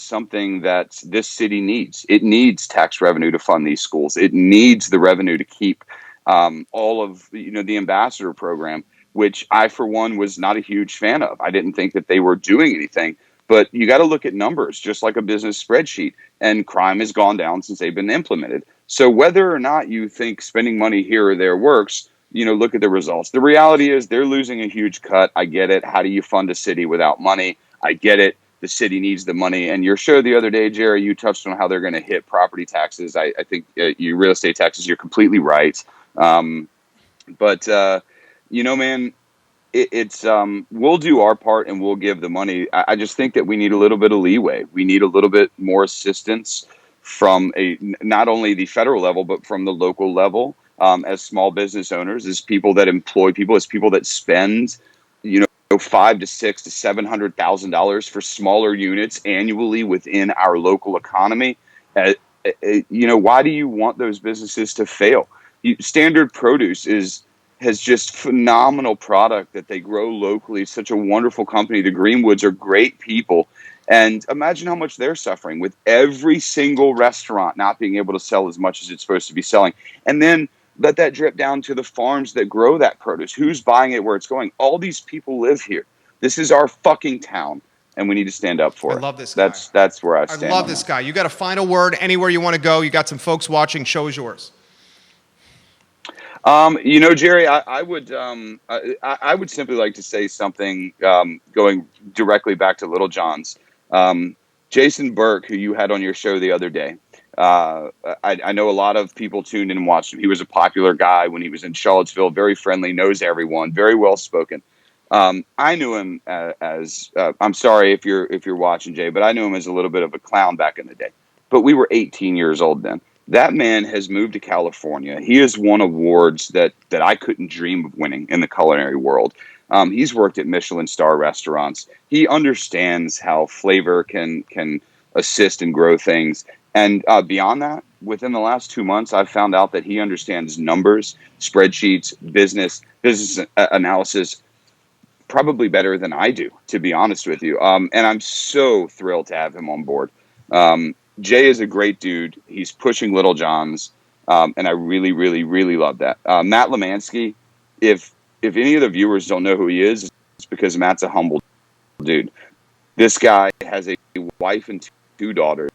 something that this city needs. It needs tax revenue to fund these schools. It needs the revenue to keep all of, the ambassador program, which I, for one, was not a huge fan of. I didn't think that they were doing anything. But you got to look at numbers, just like a business spreadsheet. And crime has gone down since they've been implemented. So whether or not you think spending money here or there works, look at the results. The reality is they're losing a huge cut. I get it. How do you fund a city without money? I get it. The city needs the money. And your show the other day, Jerry, you touched on how they're going to hit property taxes. I think your real estate taxes, you're completely right. Man, it's we'll do our part and we'll give the money. I just think that we need a little bit of leeway. We need a little bit more assistance from not only the federal level, but from the local level, as small business owners, as people that employ people, as people that spend, $500,000 to $600,000 to $700,000 for smaller units annually within our local economy. Why do you want those businesses to fail? Standard Produce has just phenomenal product that they grow locally. It's such a wonderful company. The Greenwoods are great people. And imagine how much they're suffering with every single restaurant not being able to sell as much as it's supposed to be selling. And then let that drip down to the farms that grow that produce. Who's buying it, where it's going? All these people live here. This is our fucking town, and we need to stand up for it. I love this guy. That's where I stand. I love this guy. You got a final word anywhere you want to go. You got some folks watching. Show is yours. Jerry, I would simply like to say something going directly back to Littlejohn's. Jason Burke, who you had on your show the other day, I know a lot of people tuned in and watched him. He was a popular guy when he was in Charlottesville, very friendly, knows everyone, very well spoken. I knew him as I'm sorry if you're watching, Jay, but I knew him as a little bit of a clown back in the day. But we were 18 years old then. That man has moved to California. He has won awards that I couldn't dream of winning in the culinary world. He's worked at Michelin star restaurants. He understands how flavor can assist and grow things. And beyond that, within the last 2 months, I've found out that he understands numbers, spreadsheets, business analysis probably better than I do, to be honest with you. And I'm so thrilled to have him on board. Jay is a great dude. He's pushing Littlejohn's, and I really, really, really love that. Matt Lemansky, if any of the viewers don't know who he is, it's because Matt's a humble dude. This guy has a wife and two daughters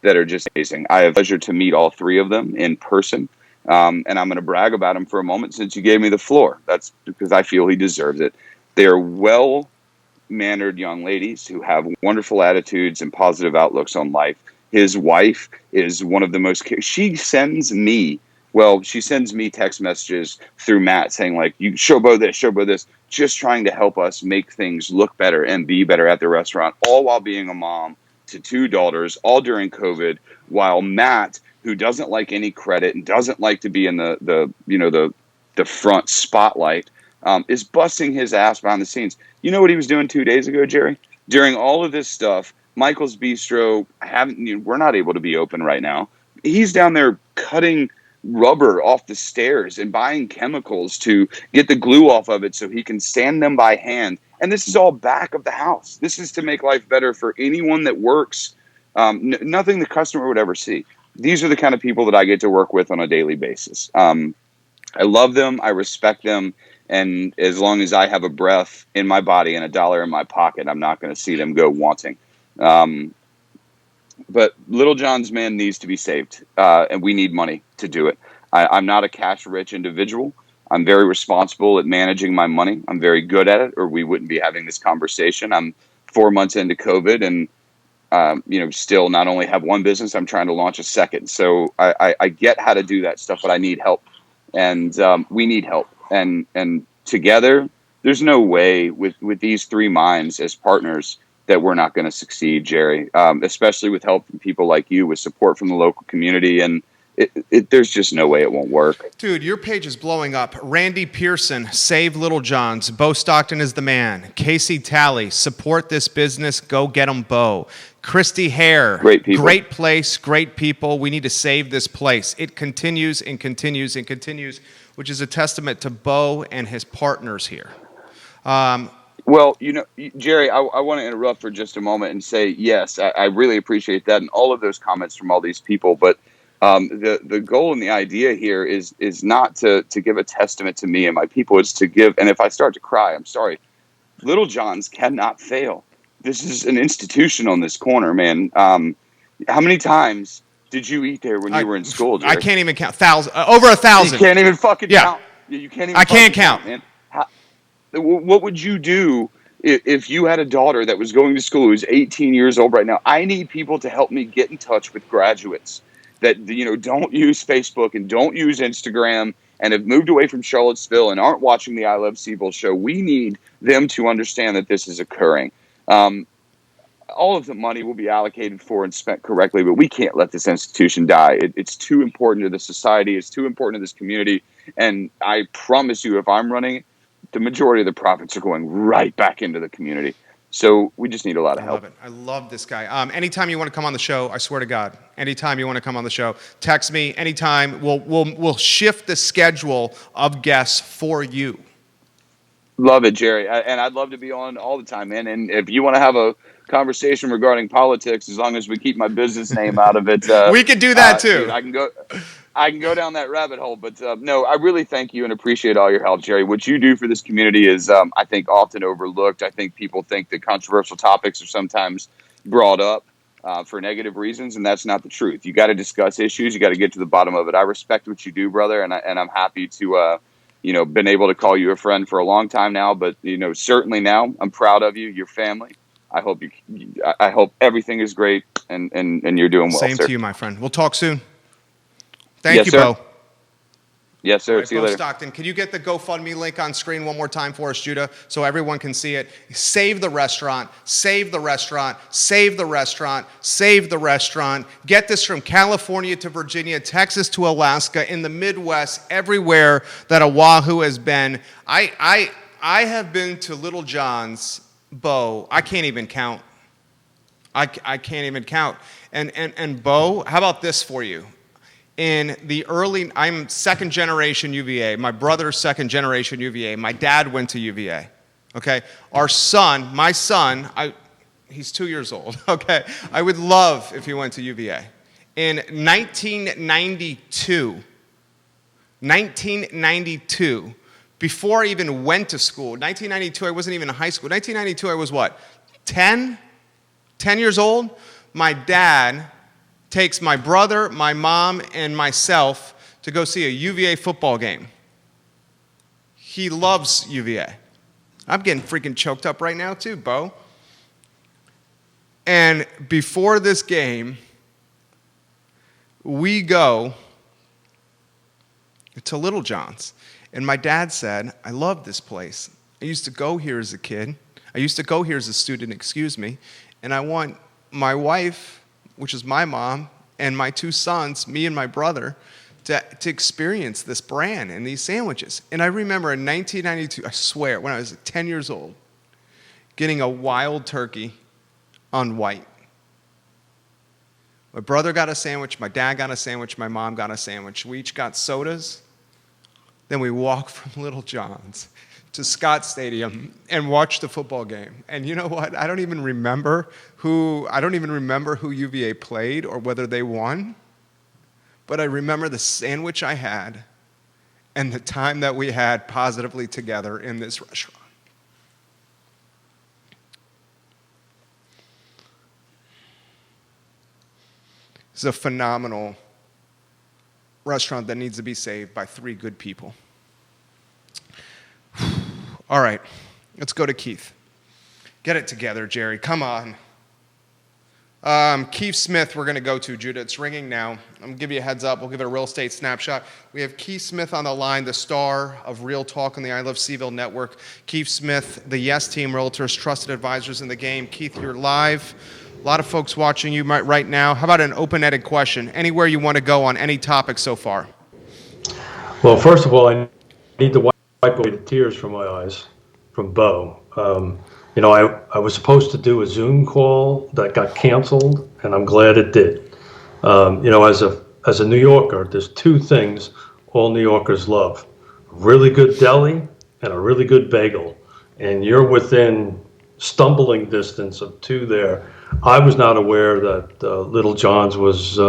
that are just amazing. I have the pleasure to meet all three of them in person. And I'm going to brag about him for a moment since you gave me the floor. That's because I feel he deserves it. They are well-mannered young ladies who have wonderful attitudes and positive outlooks on life. His wife is one of the most... She sends me text messages through Matt saying, like, you showboat this, just trying to help us make things look better and be better at the restaurant, all while being a mom to two daughters, all during COVID, while Matt, who doesn't like any credit and doesn't like to be in the front spotlight, is busting his ass behind the scenes. You know what he was doing 2 days ago, Jerry? During all of this stuff, Michael's Bistro, we're not able to be open right now. He's down there cutting rubber off the stairs and buying chemicals to get the glue off of it so he can sand them by hand. And this is all back of the house. This is to make life better for anyone that works. Nothing the customer would ever see. These are the kind of people that I get to work with on a daily basis. I love them. I respect them. And as long as I have a breath in my body and a dollar in my pocket, I'm not going to see them go wanting. But Littlejohn's man needs to be saved, and we need money to do it. I'm not a cash-rich individual. I'm very responsible at managing my money. I'm very good at it, or we wouldn't be having this conversation. I'm 4 months into COVID, and still not only have one business, I'm trying to launch a second. So I get how to do that stuff, but I need help, and we need help. And together, there's no way with these three minds as partners that we're not going to succeed, Jerry, especially with help from people like you, with support from the local community. And there's just no way it won't work. Dude, your page is blowing up. Randy Pearson, Save Littlejohn's. Bo Stockton is the man. Casey Talley, support this business. Go get 'em, Bo. Christy Hare, great people. Great place, great people. We need to save this place. It continues and continues and continues, which is a testament to Bo and his partners here. Well, Jerry, I want to interrupt for just a moment and say, yes, I really appreciate that and all of those comments from all these people. But the goal and the idea here is not to give a testament to me and my people. It's to give. And if I start to cry, I'm sorry. Littlejohn's cannot fail. This is an institution on this corner, man. How many times did you eat there when you were in school, Jerry? I can't even count. Over 1,000. You can't even fucking count. You can't even. I can't count, man. What would you do if you had a daughter that was going to school who's 18 years old right now? I need people to help me get in touch with graduates that don't use Facebook and don't use Instagram and have moved away from Charlottesville and aren't watching the I Love CVille show. We need them to understand that this is occurring. All of the money will be allocated for and spent correctly, but we can't let this institution die. It's too important to the society. It's too important to this community. And I promise you, if I'm running it, the majority of the profits are going right back into the community. So we just need a lot of help. I love it. I love this guy. Anytime you want to come on the show, I swear to God, anytime you want to come on the show, text me. Anytime, we'll shift the schedule of guests for you. Love it, Jerry. And I'd love to be on all the time, man. And if you want to have a conversation regarding politics, as long as we keep my business name out of it, we could do that too. Dude, I can go down that rabbit hole, but no, I really thank you and appreciate all your help, Jerry. What you do for this community is, I think, often overlooked. I think people think that controversial topics are sometimes brought up for negative reasons, and that's not the truth. You got to discuss issues. You got to get to the bottom of it. I respect what you do, brother, and I'm happy to, been able to call you a friend for a long time now. But certainly now, I'm proud of you, your family. I hope everything is great and you're doing well. Same sir. to you, my friend. We'll talk soon. Thank yes, you, sir. Bo. Yes, sir. Right, see you Bo later. Stockton, can you get the GoFundMe link on screen one more time for us, Judah, so everyone can see it? Save the restaurant, save the restaurant, save the restaurant, save the restaurant. Get this from California to Virginia, Texas to Alaska, in the Midwest, everywhere that Oahu has been. I have been to Littlejohn's, Bo. I can't even count. I can't even count. And Bo, how about this for you? I'm second generation UVA. My brother's second generation UVA. My dad went to UVA. Okay, my son, he's 2 years old. Okay, I would love if he went to UVA. In 1992, before I even went to school, 1992, I wasn't even in high school. 1992, I was what, 10 years old? My dad takes my brother, my mom, and myself to go see a UVA football game. He loves UVA. I'm getting freaking choked up right now too, Bo. And before this game, we go to Littlejohn's. And my dad said, I love this place. I used to go here as a kid. I used to go here as a student, and I want my wife, which is my mom, and my two sons, me and my brother, to experience this brand and these sandwiches. And I remember in 1992, I swear, when I was 10 years old, getting a wild turkey on white. My brother got a sandwich, my dad got a sandwich, my mom got a sandwich. We each got sodas. Then we walked from Littlejohn's to Scott Stadium and watched the football game. And you know what? I don't even remember who UVA played or whether they won. But I remember the sandwich I had and the time that we had positively together in this restaurant. It's a phenomenal restaurant that needs to be saved by 3 good people. All right, let's go to Keith. Get it together, Jerry. Come on. Keith Smith, we're going to go to, Judah. It's ringing now. I'm going to give you a heads up. We'll give it a real estate snapshot. We have Keith Smith on the line, the star of Real Talk on the I Love CVille network. Keith Smith, the Yes Team Realtors, trusted advisors in the game. Keith, you're live. A lot of folks watching you right now. How about an open-ended question? Anywhere you want to go on any topic so far? Well, first of all, I need to wipe away the tears from my eyes from Bo. I was supposed to do a Zoom call that got canceled, and I'm glad it did. As a New Yorker, there's 2 things all New Yorkers love: a really good deli and a really good bagel. And you're within stumbling distance of 2 there. I was not aware that Littlejohn's was,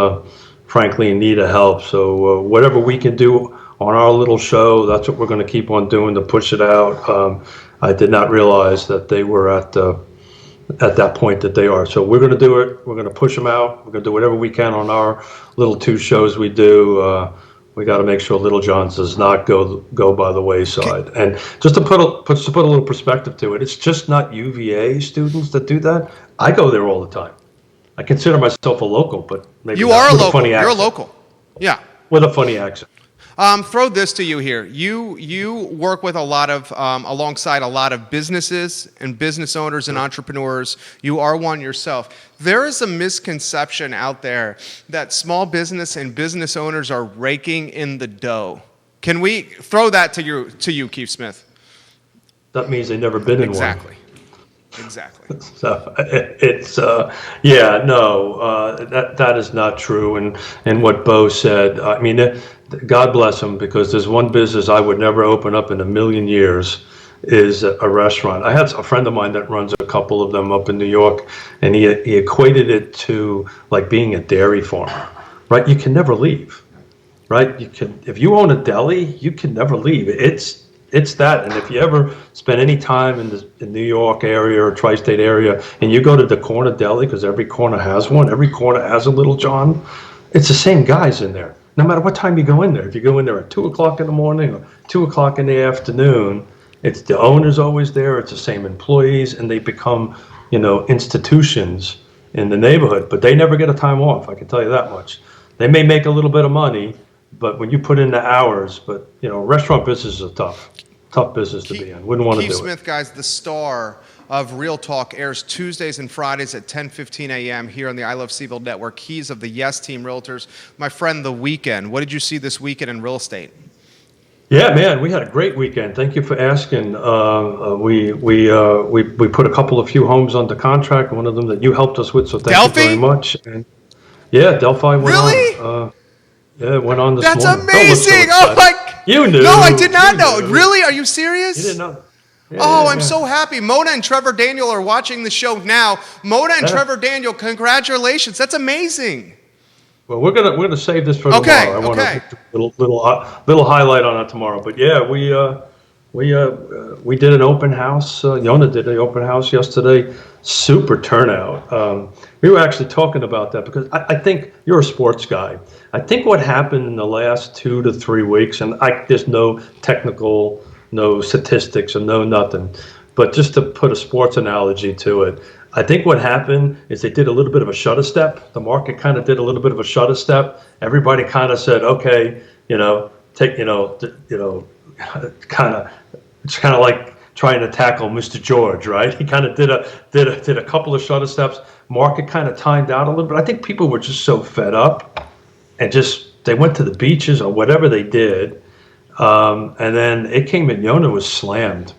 frankly, in need of help. So whatever we can do on our little show, that's what we're going to keep on doing to push it out. I did not realize that they were at that point that they are. So we're going to do it. We're going to push them out. We're going to do whatever we can on our little 2 shows we do. We got to make sure Littlejohn's does not go by the wayside. And just to put a little perspective to it, it's just not UVA students that do that. I go there all the time. I consider myself a local, but maybe you are a local. Funny You're accent. a local. Yeah. With a funny accent. Throw this to you here. You work with alongside a lot of businesses and business owners and entrepreneurs. You are one yourself. There is a misconception out there that small business and business owners are raking in the dough. Can we throw that to you, Keith Smith? That means they've never been in Exactly. one. Exactly. So it's that is not true. And what Bo said, I mean, God bless him, because there's one business I would never open up in a million years is a restaurant. I had a friend of mine that runs a couple of them up in New York, and he equated it to like being a dairy farmer, right? You can never leave, right? If you own a deli, you can never leave. It's that. And if you ever spend any time in the New York area or tri-state area, and you go to the corner deli, because every corner has one, every corner has a Littlejohn, it's the same guys in there. No matter what time you go in there. If you go in there at 2 o'clock in the morning or 2 o'clock in the afternoon, it's the owner's always there. It's the same employees, and they become, institutions in the neighborhood. But they never get a time off. I can tell you that much. They may make a little bit of money, but when you put in the hours, restaurant business is a tough business to be in. Wouldn't want to do it. Keith Smith, guys, the star of Real Talk, airs Tuesdays and Fridays at 10:15 a.m. here on the I Love CVille network. He's of the Yes Team Realtors. My friend, The Weekend. What did you see this weekend in real estate? Yeah, man, we had a great weekend. Thank you for asking. We put a few homes under contract. One of them that you helped us with, so thank you very much. And yeah, Delphi went on. Yeah, it went on this morning. That's amazing! Oh my! You knew. No, I did not know. Really? Are you serious? You didn't know. Yeah, Oh, yeah, I'm yeah. so happy. Mona and Trevor Daniel are watching the show now. Mona and Yeah. Trevor Daniel, congratulations. That's amazing. Well, we're gonna save this for Okay, tomorrow. I want okay. a little highlight on it tomorrow. But yeah, we did an open house. Yona did an open house yesterday. Super turnout. We were actually talking about that because I think you're a sports guy. I think what happened in the last 2 to 3 weeks, and there's no technical, no statistics, and no nothing, but just to put a sports analogy to it, I think what happened is they did a little bit of a shutter step. The market kind of did a little bit of a shutter step. Everybody kind of said, okay, it's kind of like trying to tackle Mr. George, right? He kind of did a couple of shutter steps. Market kind of timed out a little bit. I think people were just so fed up and they went to the beaches or whatever they did. And then it came in, Yona was slammed.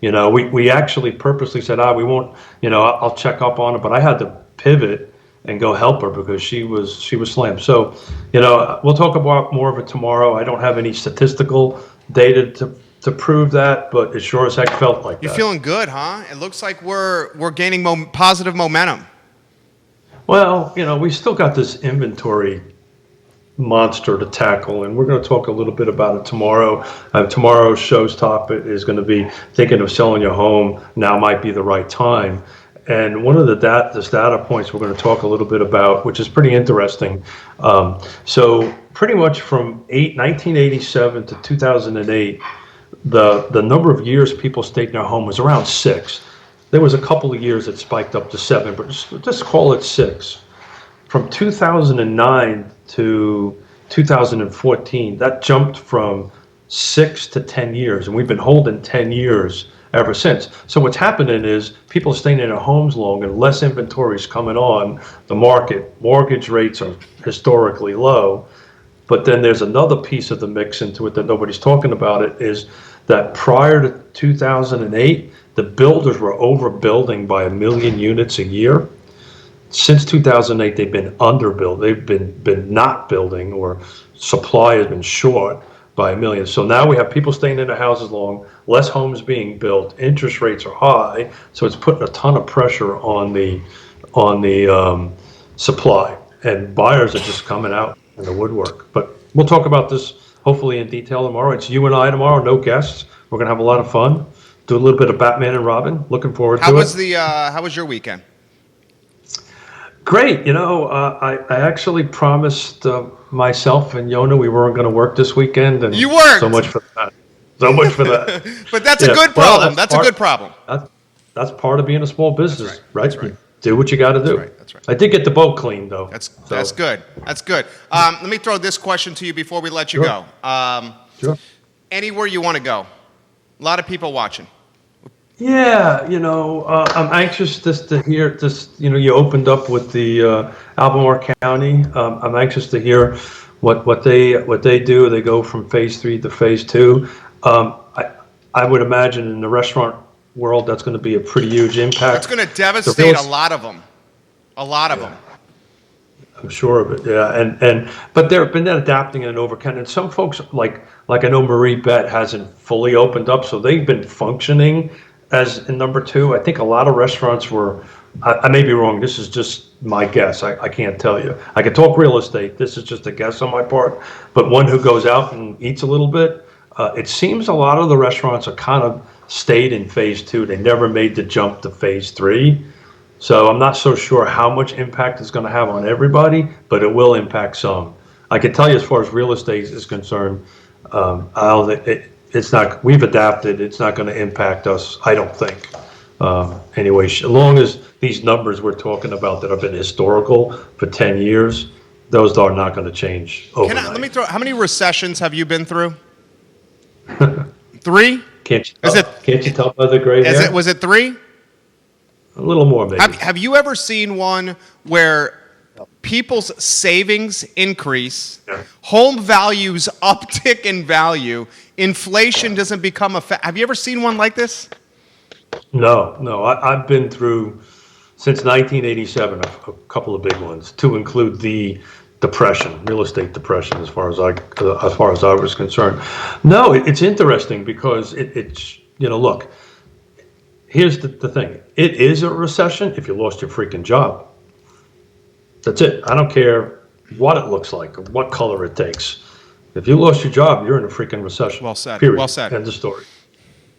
We actually purposely said, we won't, I'll check up on it, but I had to pivot and go help her because she was slammed. So, we'll talk about more of it tomorrow. I don't have any statistical data to prove that, but it sure as heck felt like You're that. feeling good, huh? It looks like we're gaining positive momentum. Well, we still got this inventory monster to tackle, and we're going to talk a little bit about it tomorrow. Tomorrow's show's topic is going to be thinking of selling your home. Now might be the right time. And one of the data points we're going to talk a little bit about, which is pretty interesting. So pretty much from 1987 to 2008, the number of years people stayed in their home was around 6. There was a couple of years that spiked up to 7, but just call it 6. From 2009 to 2014, that jumped from 6 to 10 years, and we've been holding 10 years ever since. So what's happening is people are staying in their homes longer, less inventory is coming on the market. Mortgage rates are historically low. But then there's another piece of the mix into it that nobody's talking about it is that prior to 2008, the builders were overbuilding by 1 million units a year. Since 2008, they've been underbuilt. They've been not building, or supply has been short by 1 million. So now we have people staying in their houses long, less homes being built, interest rates are high, so it's putting a ton of pressure on the supply, and buyers are just coming out in the woodwork. But we'll talk about this hopefully in detail tomorrow. It's you and I tomorrow, no guests. We're gonna have a lot of fun. Do a little bit of Batman and Robin. Looking forward to it. How was your weekend? Great. I actually promised myself and Yona we weren't going to work this weekend, and You weren't! So much for that. So much for that. But that's Yeah. a good Well, problem. That's a good problem. That's part of being a small business, right? That's right. You do what you got to do. That's right. I did get the boat cleaned, though. That's good. That's good. Let me throw this question to you before we let you Sure. go. Sure. Anywhere you want to go. A lot of people watching. Yeah, I'm anxious just to hear this. You opened up with the Albemarle County. I'm anxious to hear what they do. They go from phase 3 to phase 2. I would imagine in the restaurant world that's going to be a pretty huge impact. It's going to devastate a lot of them. A lot of them. I'm sure of it. Yeah, but they've been adapting and overcoming. And some folks like I know Marie Bet hasn't fully opened up, so they've been functioning as in number 2. I think a lot of restaurants were. I may be wrong. This is just my guess. I can't tell you. I can talk real estate. This is just a guess on my part. But one who goes out and eats a little bit, it seems a lot of the restaurants are kind of stayed in phase 2. They never made the jump to phase 3. So I'm not so sure how much impact it's going to have on everybody, but it will impact some. I can tell you as far as real estate is concerned, it's not. We've adapted. It's not going to impact us, I don't think. Anyway, as long as these numbers we're talking about that have been historical for 10 years, those are not going to change overnight. Let me throw. How many recessions have you been through? 3? Can't you tell by the gray hair? Was it 3? A little more, maybe. Have you ever seen one where people's savings increase, home values uptick in value, inflation doesn't become a fact? Have you ever seen one like this? No. I've been through, since 1987, a couple of big ones, to include the depression, real estate depression, as far as I was concerned. No, it's interesting because it's look, here's the thing. It is a recession if you lost your freaking job. That's it. I don't care what it looks like or what color it takes. If you lost your job, you're in a freaking recession. Well said. Period. Well said. End of story.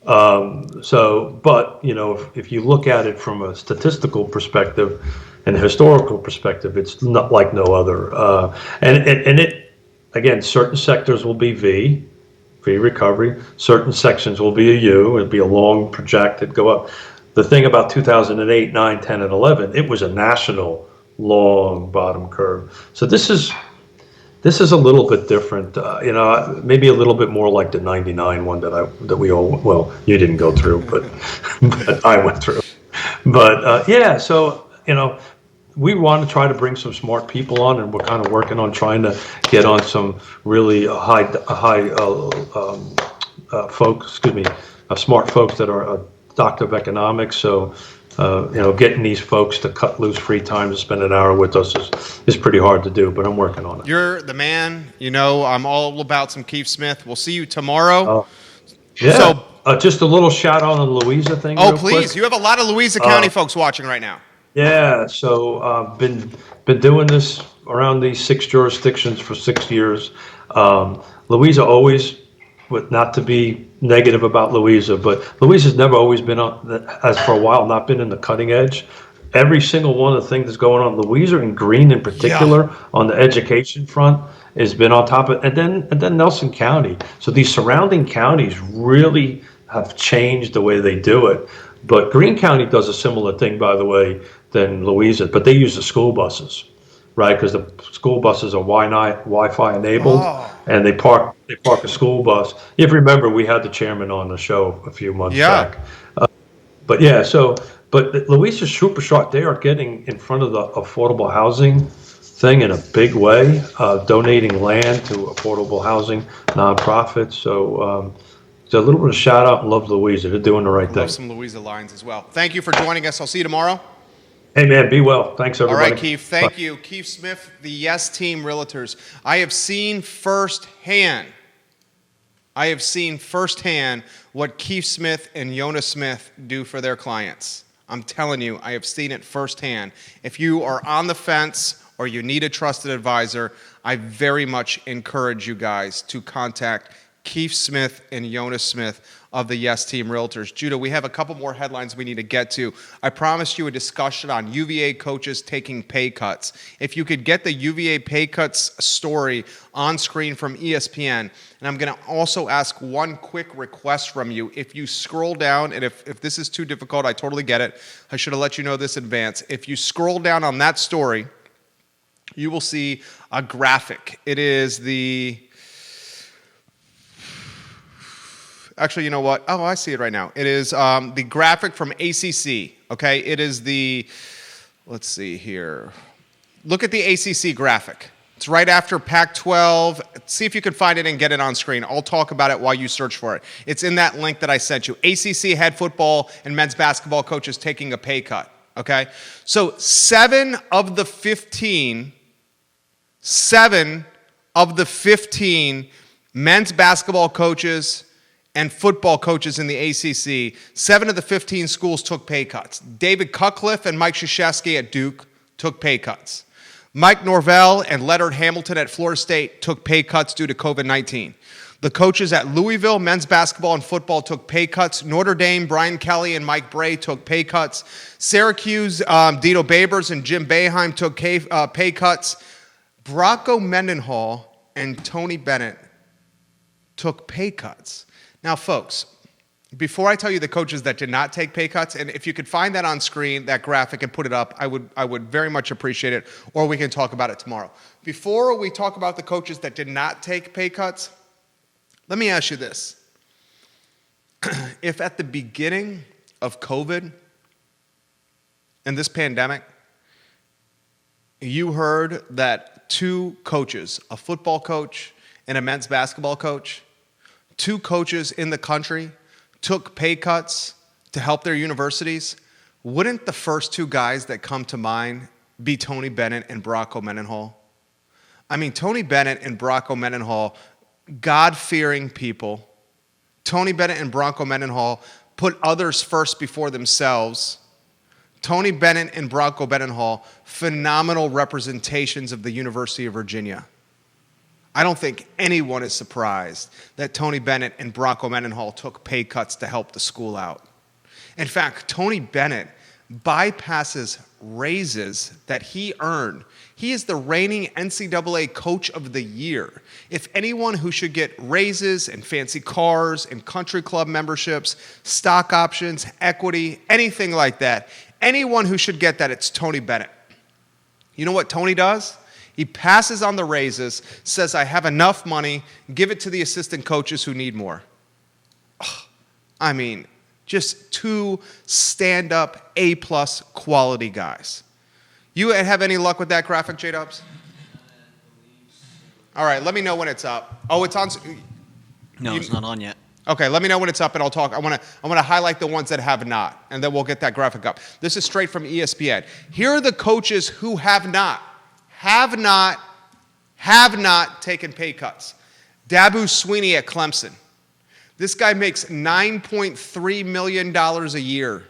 But if you look at it from a statistical perspective and a historical perspective, it's not like no other. And it again, certain sectors will be V recovery. Certain sections will be a U. It'll be a long projected go up. The thing about 2008, 9, 10, and 11, it was a national long bottom curve. So this is a little bit different, maybe a little bit more like the '99 one that we all, well, you didn't go through, but but I went through. But so we want to try to bring some smart people on, and we're kind of working on trying to get on some really smart folks that are a doctor of economics. So. Getting these folks to cut loose free time to spend an hour with us is pretty hard to do, but I'm working on it. You're the man. I'm all about some Keith Smith. We'll see you tomorrow. Yeah. So, just a little shout out on the Louisa thing. Oh, please. Quick. You have a lot of Louisa County folks watching right now. Yeah. So been doing this around these 6 jurisdictions for 6 years. Louisa always, not to be negative about Louisa, but Louisa's never always been as for a while, not been in the cutting edge. Every single one of the things that's going on, Louisa and Green in particular, on the education front, has been on top of it. And then Nelson County. So these surrounding counties really have changed the way they do it. But Greene County does a similar thing, by the way, than Louisa, but they use the school buses, right? Because the school buses are Wi-Fi enabled, and they park a school bus. If you remember, we had the chairman on the show a few months back. But Louisa's super short. They are getting in front of the affordable housing thing in a big way, donating land to affordable housing nonprofits. So a little bit of shout out and love Louisa. They're doing the right thing. Love some Louisa lines as well. Thank you for joining us. I'll see you tomorrow. Hey, man, be well. Thanks, everybody. All right, Keith. Thank you. Keith Smith, the Yes Team Realtors. I have seen firsthand what Keith Smith and Yona Smith do for their clients. I'm telling you, I have seen it firsthand. If you are on the fence or you need a trusted advisor, I very much encourage you guys to contact Keith Smith and Yona Smith of the Yes Team Realtors. Judah, we have a couple more headlines we need to get to. I promised you a discussion on UVA coaches taking pay cuts. If you could get the UVA pay cuts story on screen from ESPN, and I'm going to also ask one quick request from you. If you scroll down, and if this is too difficult, I totally get it. I should have let you know this in advance. If you scroll down on that story, you will see a graphic. It is the... Actually, you know what? Oh, I see it right now. It is the graphic from ACC, okay? It is let's see here. Look at the ACC graphic. It's right after Pac-12. See if you can find it and get it on screen. I'll talk about it while you search for it. It's in that link that I sent you. ACC head football and men's basketball coaches taking a pay cut, okay? So 7 of the 15 men's basketball coaches and football coaches in the ACC, 7 of the 15 schools took pay cuts. David Cutcliffe and Mike Krzyzewski at Duke took pay cuts. Mike Norvell and Leonard Hamilton at Florida State took pay cuts due to COVID-19. The coaches at Louisville, men's basketball and football, took pay cuts. Notre Dame, Brian Kelly and Mike Bray took pay cuts. Syracuse, Dino Babers and Jim Boeheim took pay cuts. Bronco Mendenhall and Tony Bennett took pay cuts. Now, folks, before I tell you the coaches that did not take pay cuts, and if you could find that on screen, that graphic, and put it up, I would very much appreciate it, or we can talk about it tomorrow. Before we talk about the coaches that did not take pay cuts, let me ask you this. If at the beginning of COVID and this pandemic, you heard that 2 coaches, a football coach and a men's basketball coach, 2 coaches in the country took pay cuts to help their universities, wouldn't the first 2 guys that come to mind be Tony Bennett and Bronco Mendenhall? I mean, Tony Bennett and Bronco Mendenhall, God-fearing people. Tony Bennett and Bronco Mendenhall put others first before themselves. Tony Bennett and Bronco Mendenhall, phenomenal representations of the University of Virginia. I don't think anyone is surprised that Tony Bennett and Bronco Mendenhall took pay cuts to help the school out. In fact, Tony Bennett bypasses raises that he earned. He is the reigning NCAA Coach of the Year. If anyone who should get raises and fancy cars and country club memberships, stock options, equity, anything like that, anyone who should get that, it's Tony Bennett. You know what Tony does? He passes on the raises, says, I have enough money, give it to the assistant coaches who need more. I mean, just two stand-up, A-plus quality guys. You have any luck with that graphic, J-Dubs? All right, let me know when it's up. Oh, it's on. No, it's not on yet. Okay, let me know when it's up, and I'll talk. I want to highlight the ones that have not, and then we'll get that graphic up. This is straight from ESPN. Here are the coaches who have not taken pay cuts. Dabu Sweeney at Clemson. This guy makes $9.3 million a year.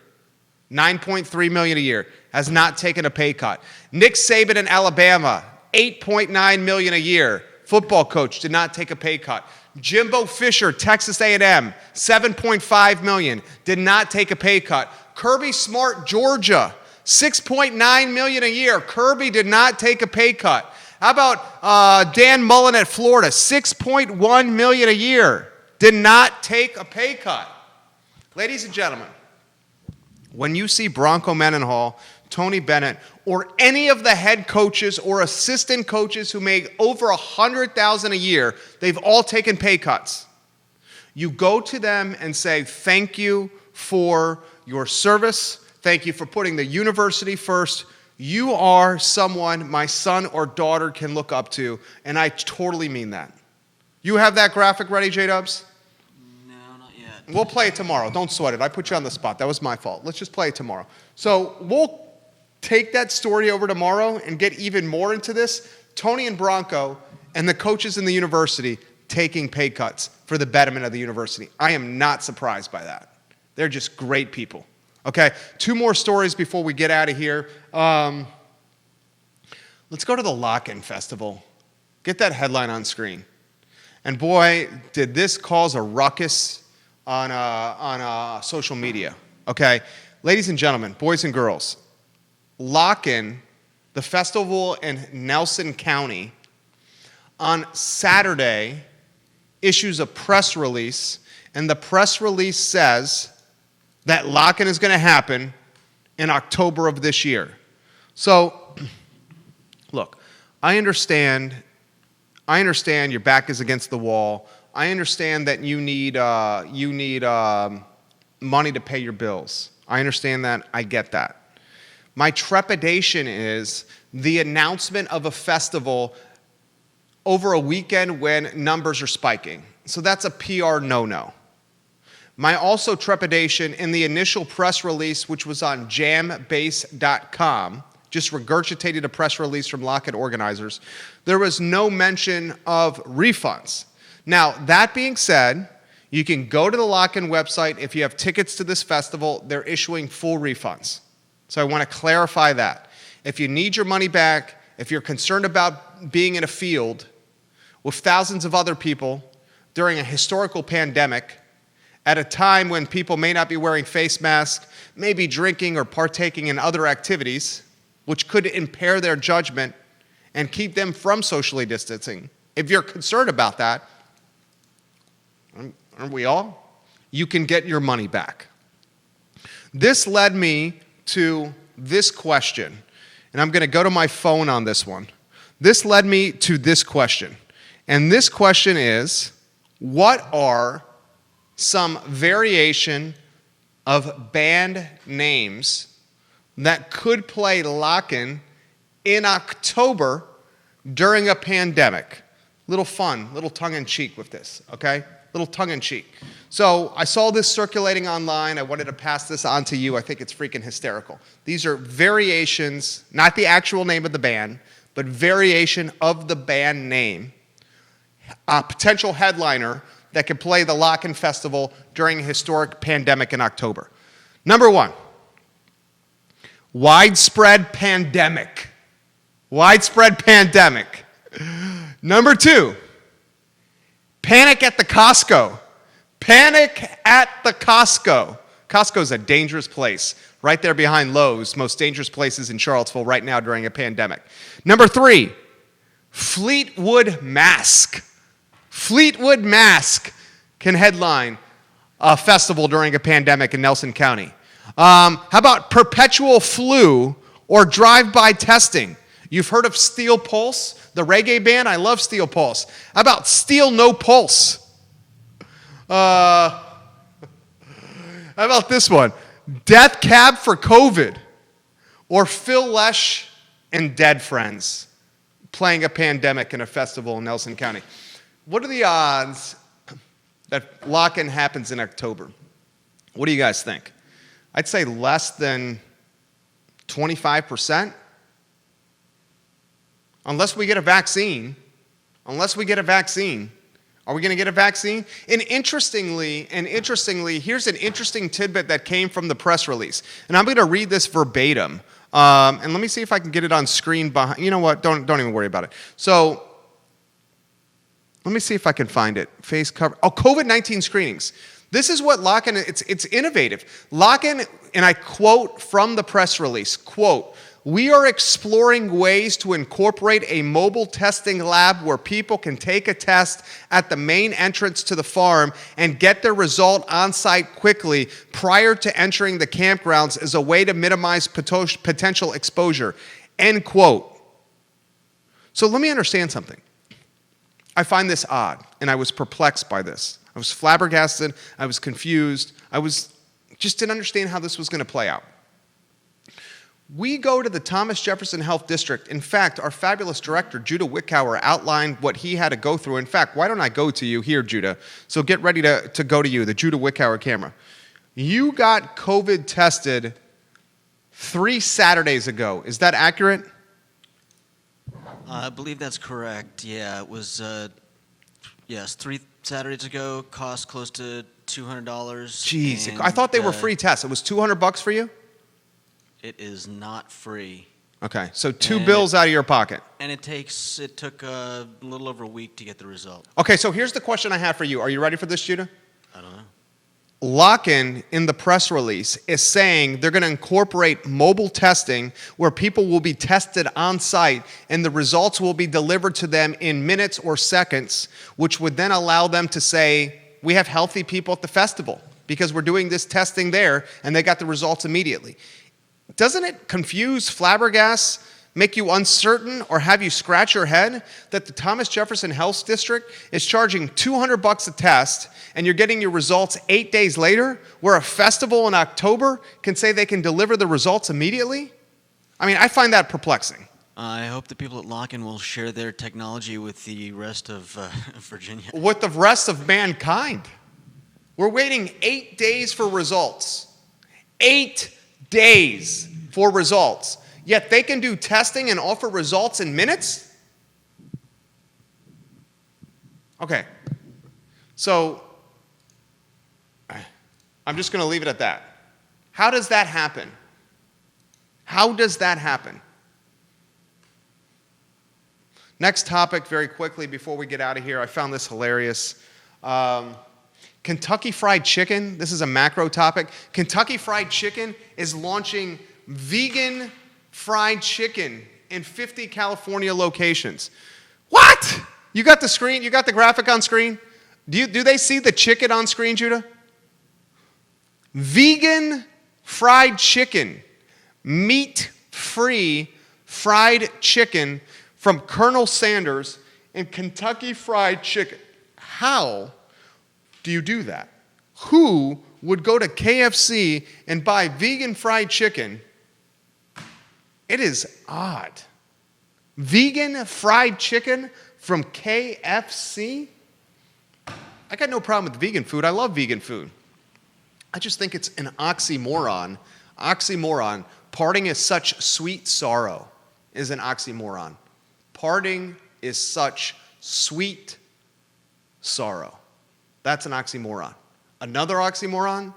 $9.3 million a year. Has not taken a pay cut. Nick Saban in Alabama, $8.9 million a year. Football coach, did not take a pay cut. Jimbo Fisher, Texas A&M, $7.5 million, did not take a pay cut. Kirby Smart, Georgia, $6.9 million a year. Kirby did not take a pay cut. How about Dan Mullen at Florida, $6.1 million a year, did not take a pay cut. Ladies and gentlemen, when you see Bronco Mendenhall, Tony Bennett, or any of the head coaches or assistant coaches who make over $100,000 a year, they've all taken pay cuts. You go to them and say, thank you for your service. Thank you for putting the university first. You are someone my son or daughter can look up to, and I totally mean that. You have that graphic ready, J-Dubs? No, not yet. We'll play it tomorrow. Don't sweat it. I put you on the spot. That was my fault. Let's just play it tomorrow. So we'll take that story over tomorrow and get even more into this. Tony and Bronco and the coaches in the university taking pay cuts for the betterment of the university. I am not surprised by that. They're just great people. Okay, two more stories before we get out of here. Let's go to the Lockn Festival. Get that headline on screen. And boy, did this cause a ruckus on social media. Okay, ladies and gentlemen, boys and girls, Lockn, the festival in Nelson County, on Saturday issues a press release, and the press release says that Lockn is going to happen in October of this year. So, look, I understand your back is against the wall. I understand that you need money to pay your bills. I understand that. I get that. My trepidation is the announcement of a festival over a weekend when numbers are spiking. So that's a PR no-no. My also trepidation in the initial press release, which was on jambase.com, just regurgitated a press release from Lockn organizers, there was no mention of refunds. Now, that being said, you can go to the Lockn website. If you have tickets to this festival, they're issuing full refunds. So I want to clarify that. If you need your money back, if you're concerned about being in a field with thousands of other people during a historical pandemic, at a time when people may not be wearing face masks, may be drinking or partaking in other activities, which could impair their judgment and keep them from socially distancing. If you're concerned about that, aren't we all? You can get your money back. This led me to this question, and I'm going to go to my phone on this one. This led me to this question, and this question is, what are some variation of band names that could play Lockn in October during a pandemic? Little fun, little tongue-in-cheek with this, okay? Little tongue-in-cheek. So I saw this circulating online. I wanted to pass this on to you. I think it's freaking hysterical. These are variations, not the actual name of the band, but variation of the band name. A potential headliner, that could play the Lockn Festival during a historic pandemic in October. Number one, widespread pandemic. Widespread pandemic. Number two, panic at the Costco. Panic at the Costco. Costco's a dangerous place, right there behind Lowe's, most dangerous places in Charlottesville right now during a pandemic. Number three, Fleetwood Mask. Fleetwood Mask can headline a festival during a pandemic in Nelson County. How about perpetual flu or drive-by testing? You've heard of Steel Pulse, the reggae band? I love Steel Pulse. How about Steel No Pulse? How about this one? Death Cab for COVID or Phil Lesh and Dead Friends playing a pandemic in a festival in Nelson County. What are the odds that Lockn happens in October? What do you guys think? I'd say less than 25%. Unless we get a vaccine. Unless we get a vaccine. Are we going to get a vaccine? And interestingly, here's an interesting tidbit that came from the press release. And I'm going to read this verbatim. And let me see if I can get it on screen behind. You know what? Don't even worry about it. So let me see if I can find it. Face cover. Oh, COVID-19 screenings. This is what Lockn, it's innovative. Lockn, and I quote from the press release, quote, "We are exploring ways to incorporate a mobile testing lab where people can take a test at the main entrance to the farm and get their result on site quickly prior to entering the campgrounds as a way to minimize potential exposure." End quote. So let me understand something. I find this odd, and I was perplexed by this. I was flabbergasted. I was confused. Just didn't understand how this was going to play out. We go to the Thomas Jefferson Health District. In fact, our fabulous director, Judah Wickower, outlined what he had to go through. In fact, why don't I go to you here, Judah? So get ready to go to you, the Judah Wickower camera. You got COVID tested 3 Saturdays ago. Is that accurate? I believe that's correct. Yeah, it was, yes, 3 Saturdays ago, cost close to $200. Jeez, and, I thought they were free tests. It was $200 for you? It is not free. Okay, so two bills out of your pocket. And it took a little over a week to get the result. Okay, so here's the question I have for you. Are you ready for this, Judah? I don't know. Lockn, in the press release, is saying they're going to incorporate mobile testing where people will be tested on site and the results will be delivered to them in minutes or seconds, which would then allow them to say, we have healthy people at the festival because we're doing this testing there and they got the results immediately. Doesn't it confuse, flabbergast, make you uncertain, or have you scratch your head that the Thomas Jefferson Health District is charging $200 a test and you're getting your results 8 days later, where a festival in October can say they can deliver the results immediately? I mean, I find that perplexing. I hope the people at Lockn will share their technology with the rest of Virginia. With the rest of mankind. We're waiting 8 days for results. 8 days for results. Yet they can do testing and offer results in minutes? Okay. So, I'm just going to leave it at that. How does that happen? How does that happen? Next topic, very quickly, before we get out of here. I found this hilarious. Kentucky Fried Chicken, this is a macro topic. Kentucky Fried Chicken is launching vegan fried chicken in 50 California locations. What? You got the screen? You got the graphic on screen? Do they see the chicken on screen, Judah? Vegan fried chicken, meat-free fried chicken from Colonel Sanders and Kentucky Fried Chicken. How do you do that? Who would go to KFC and buy vegan fried chicken? It is odd. Vegan fried chicken from KFC? I got no problem with vegan food. I love vegan food. I just think it's an oxymoron. Oxymoron. Parting is such sweet sorrow is an oxymoron. Parting is such sweet sorrow. That's an oxymoron. Another oxymoron,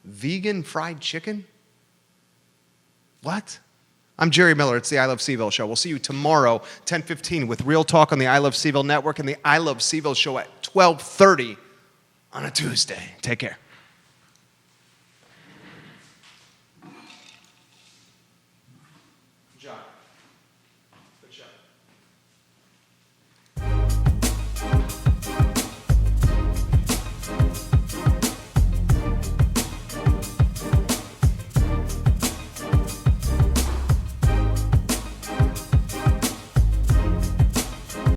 vegan fried chicken? What? I'm Jerry Miller. It's the I Love CVille show. We'll see you tomorrow, 10:15, with Real Talk on the I Love CVille network and the I Love CVille show at 12:30 on a Tuesday. Take care.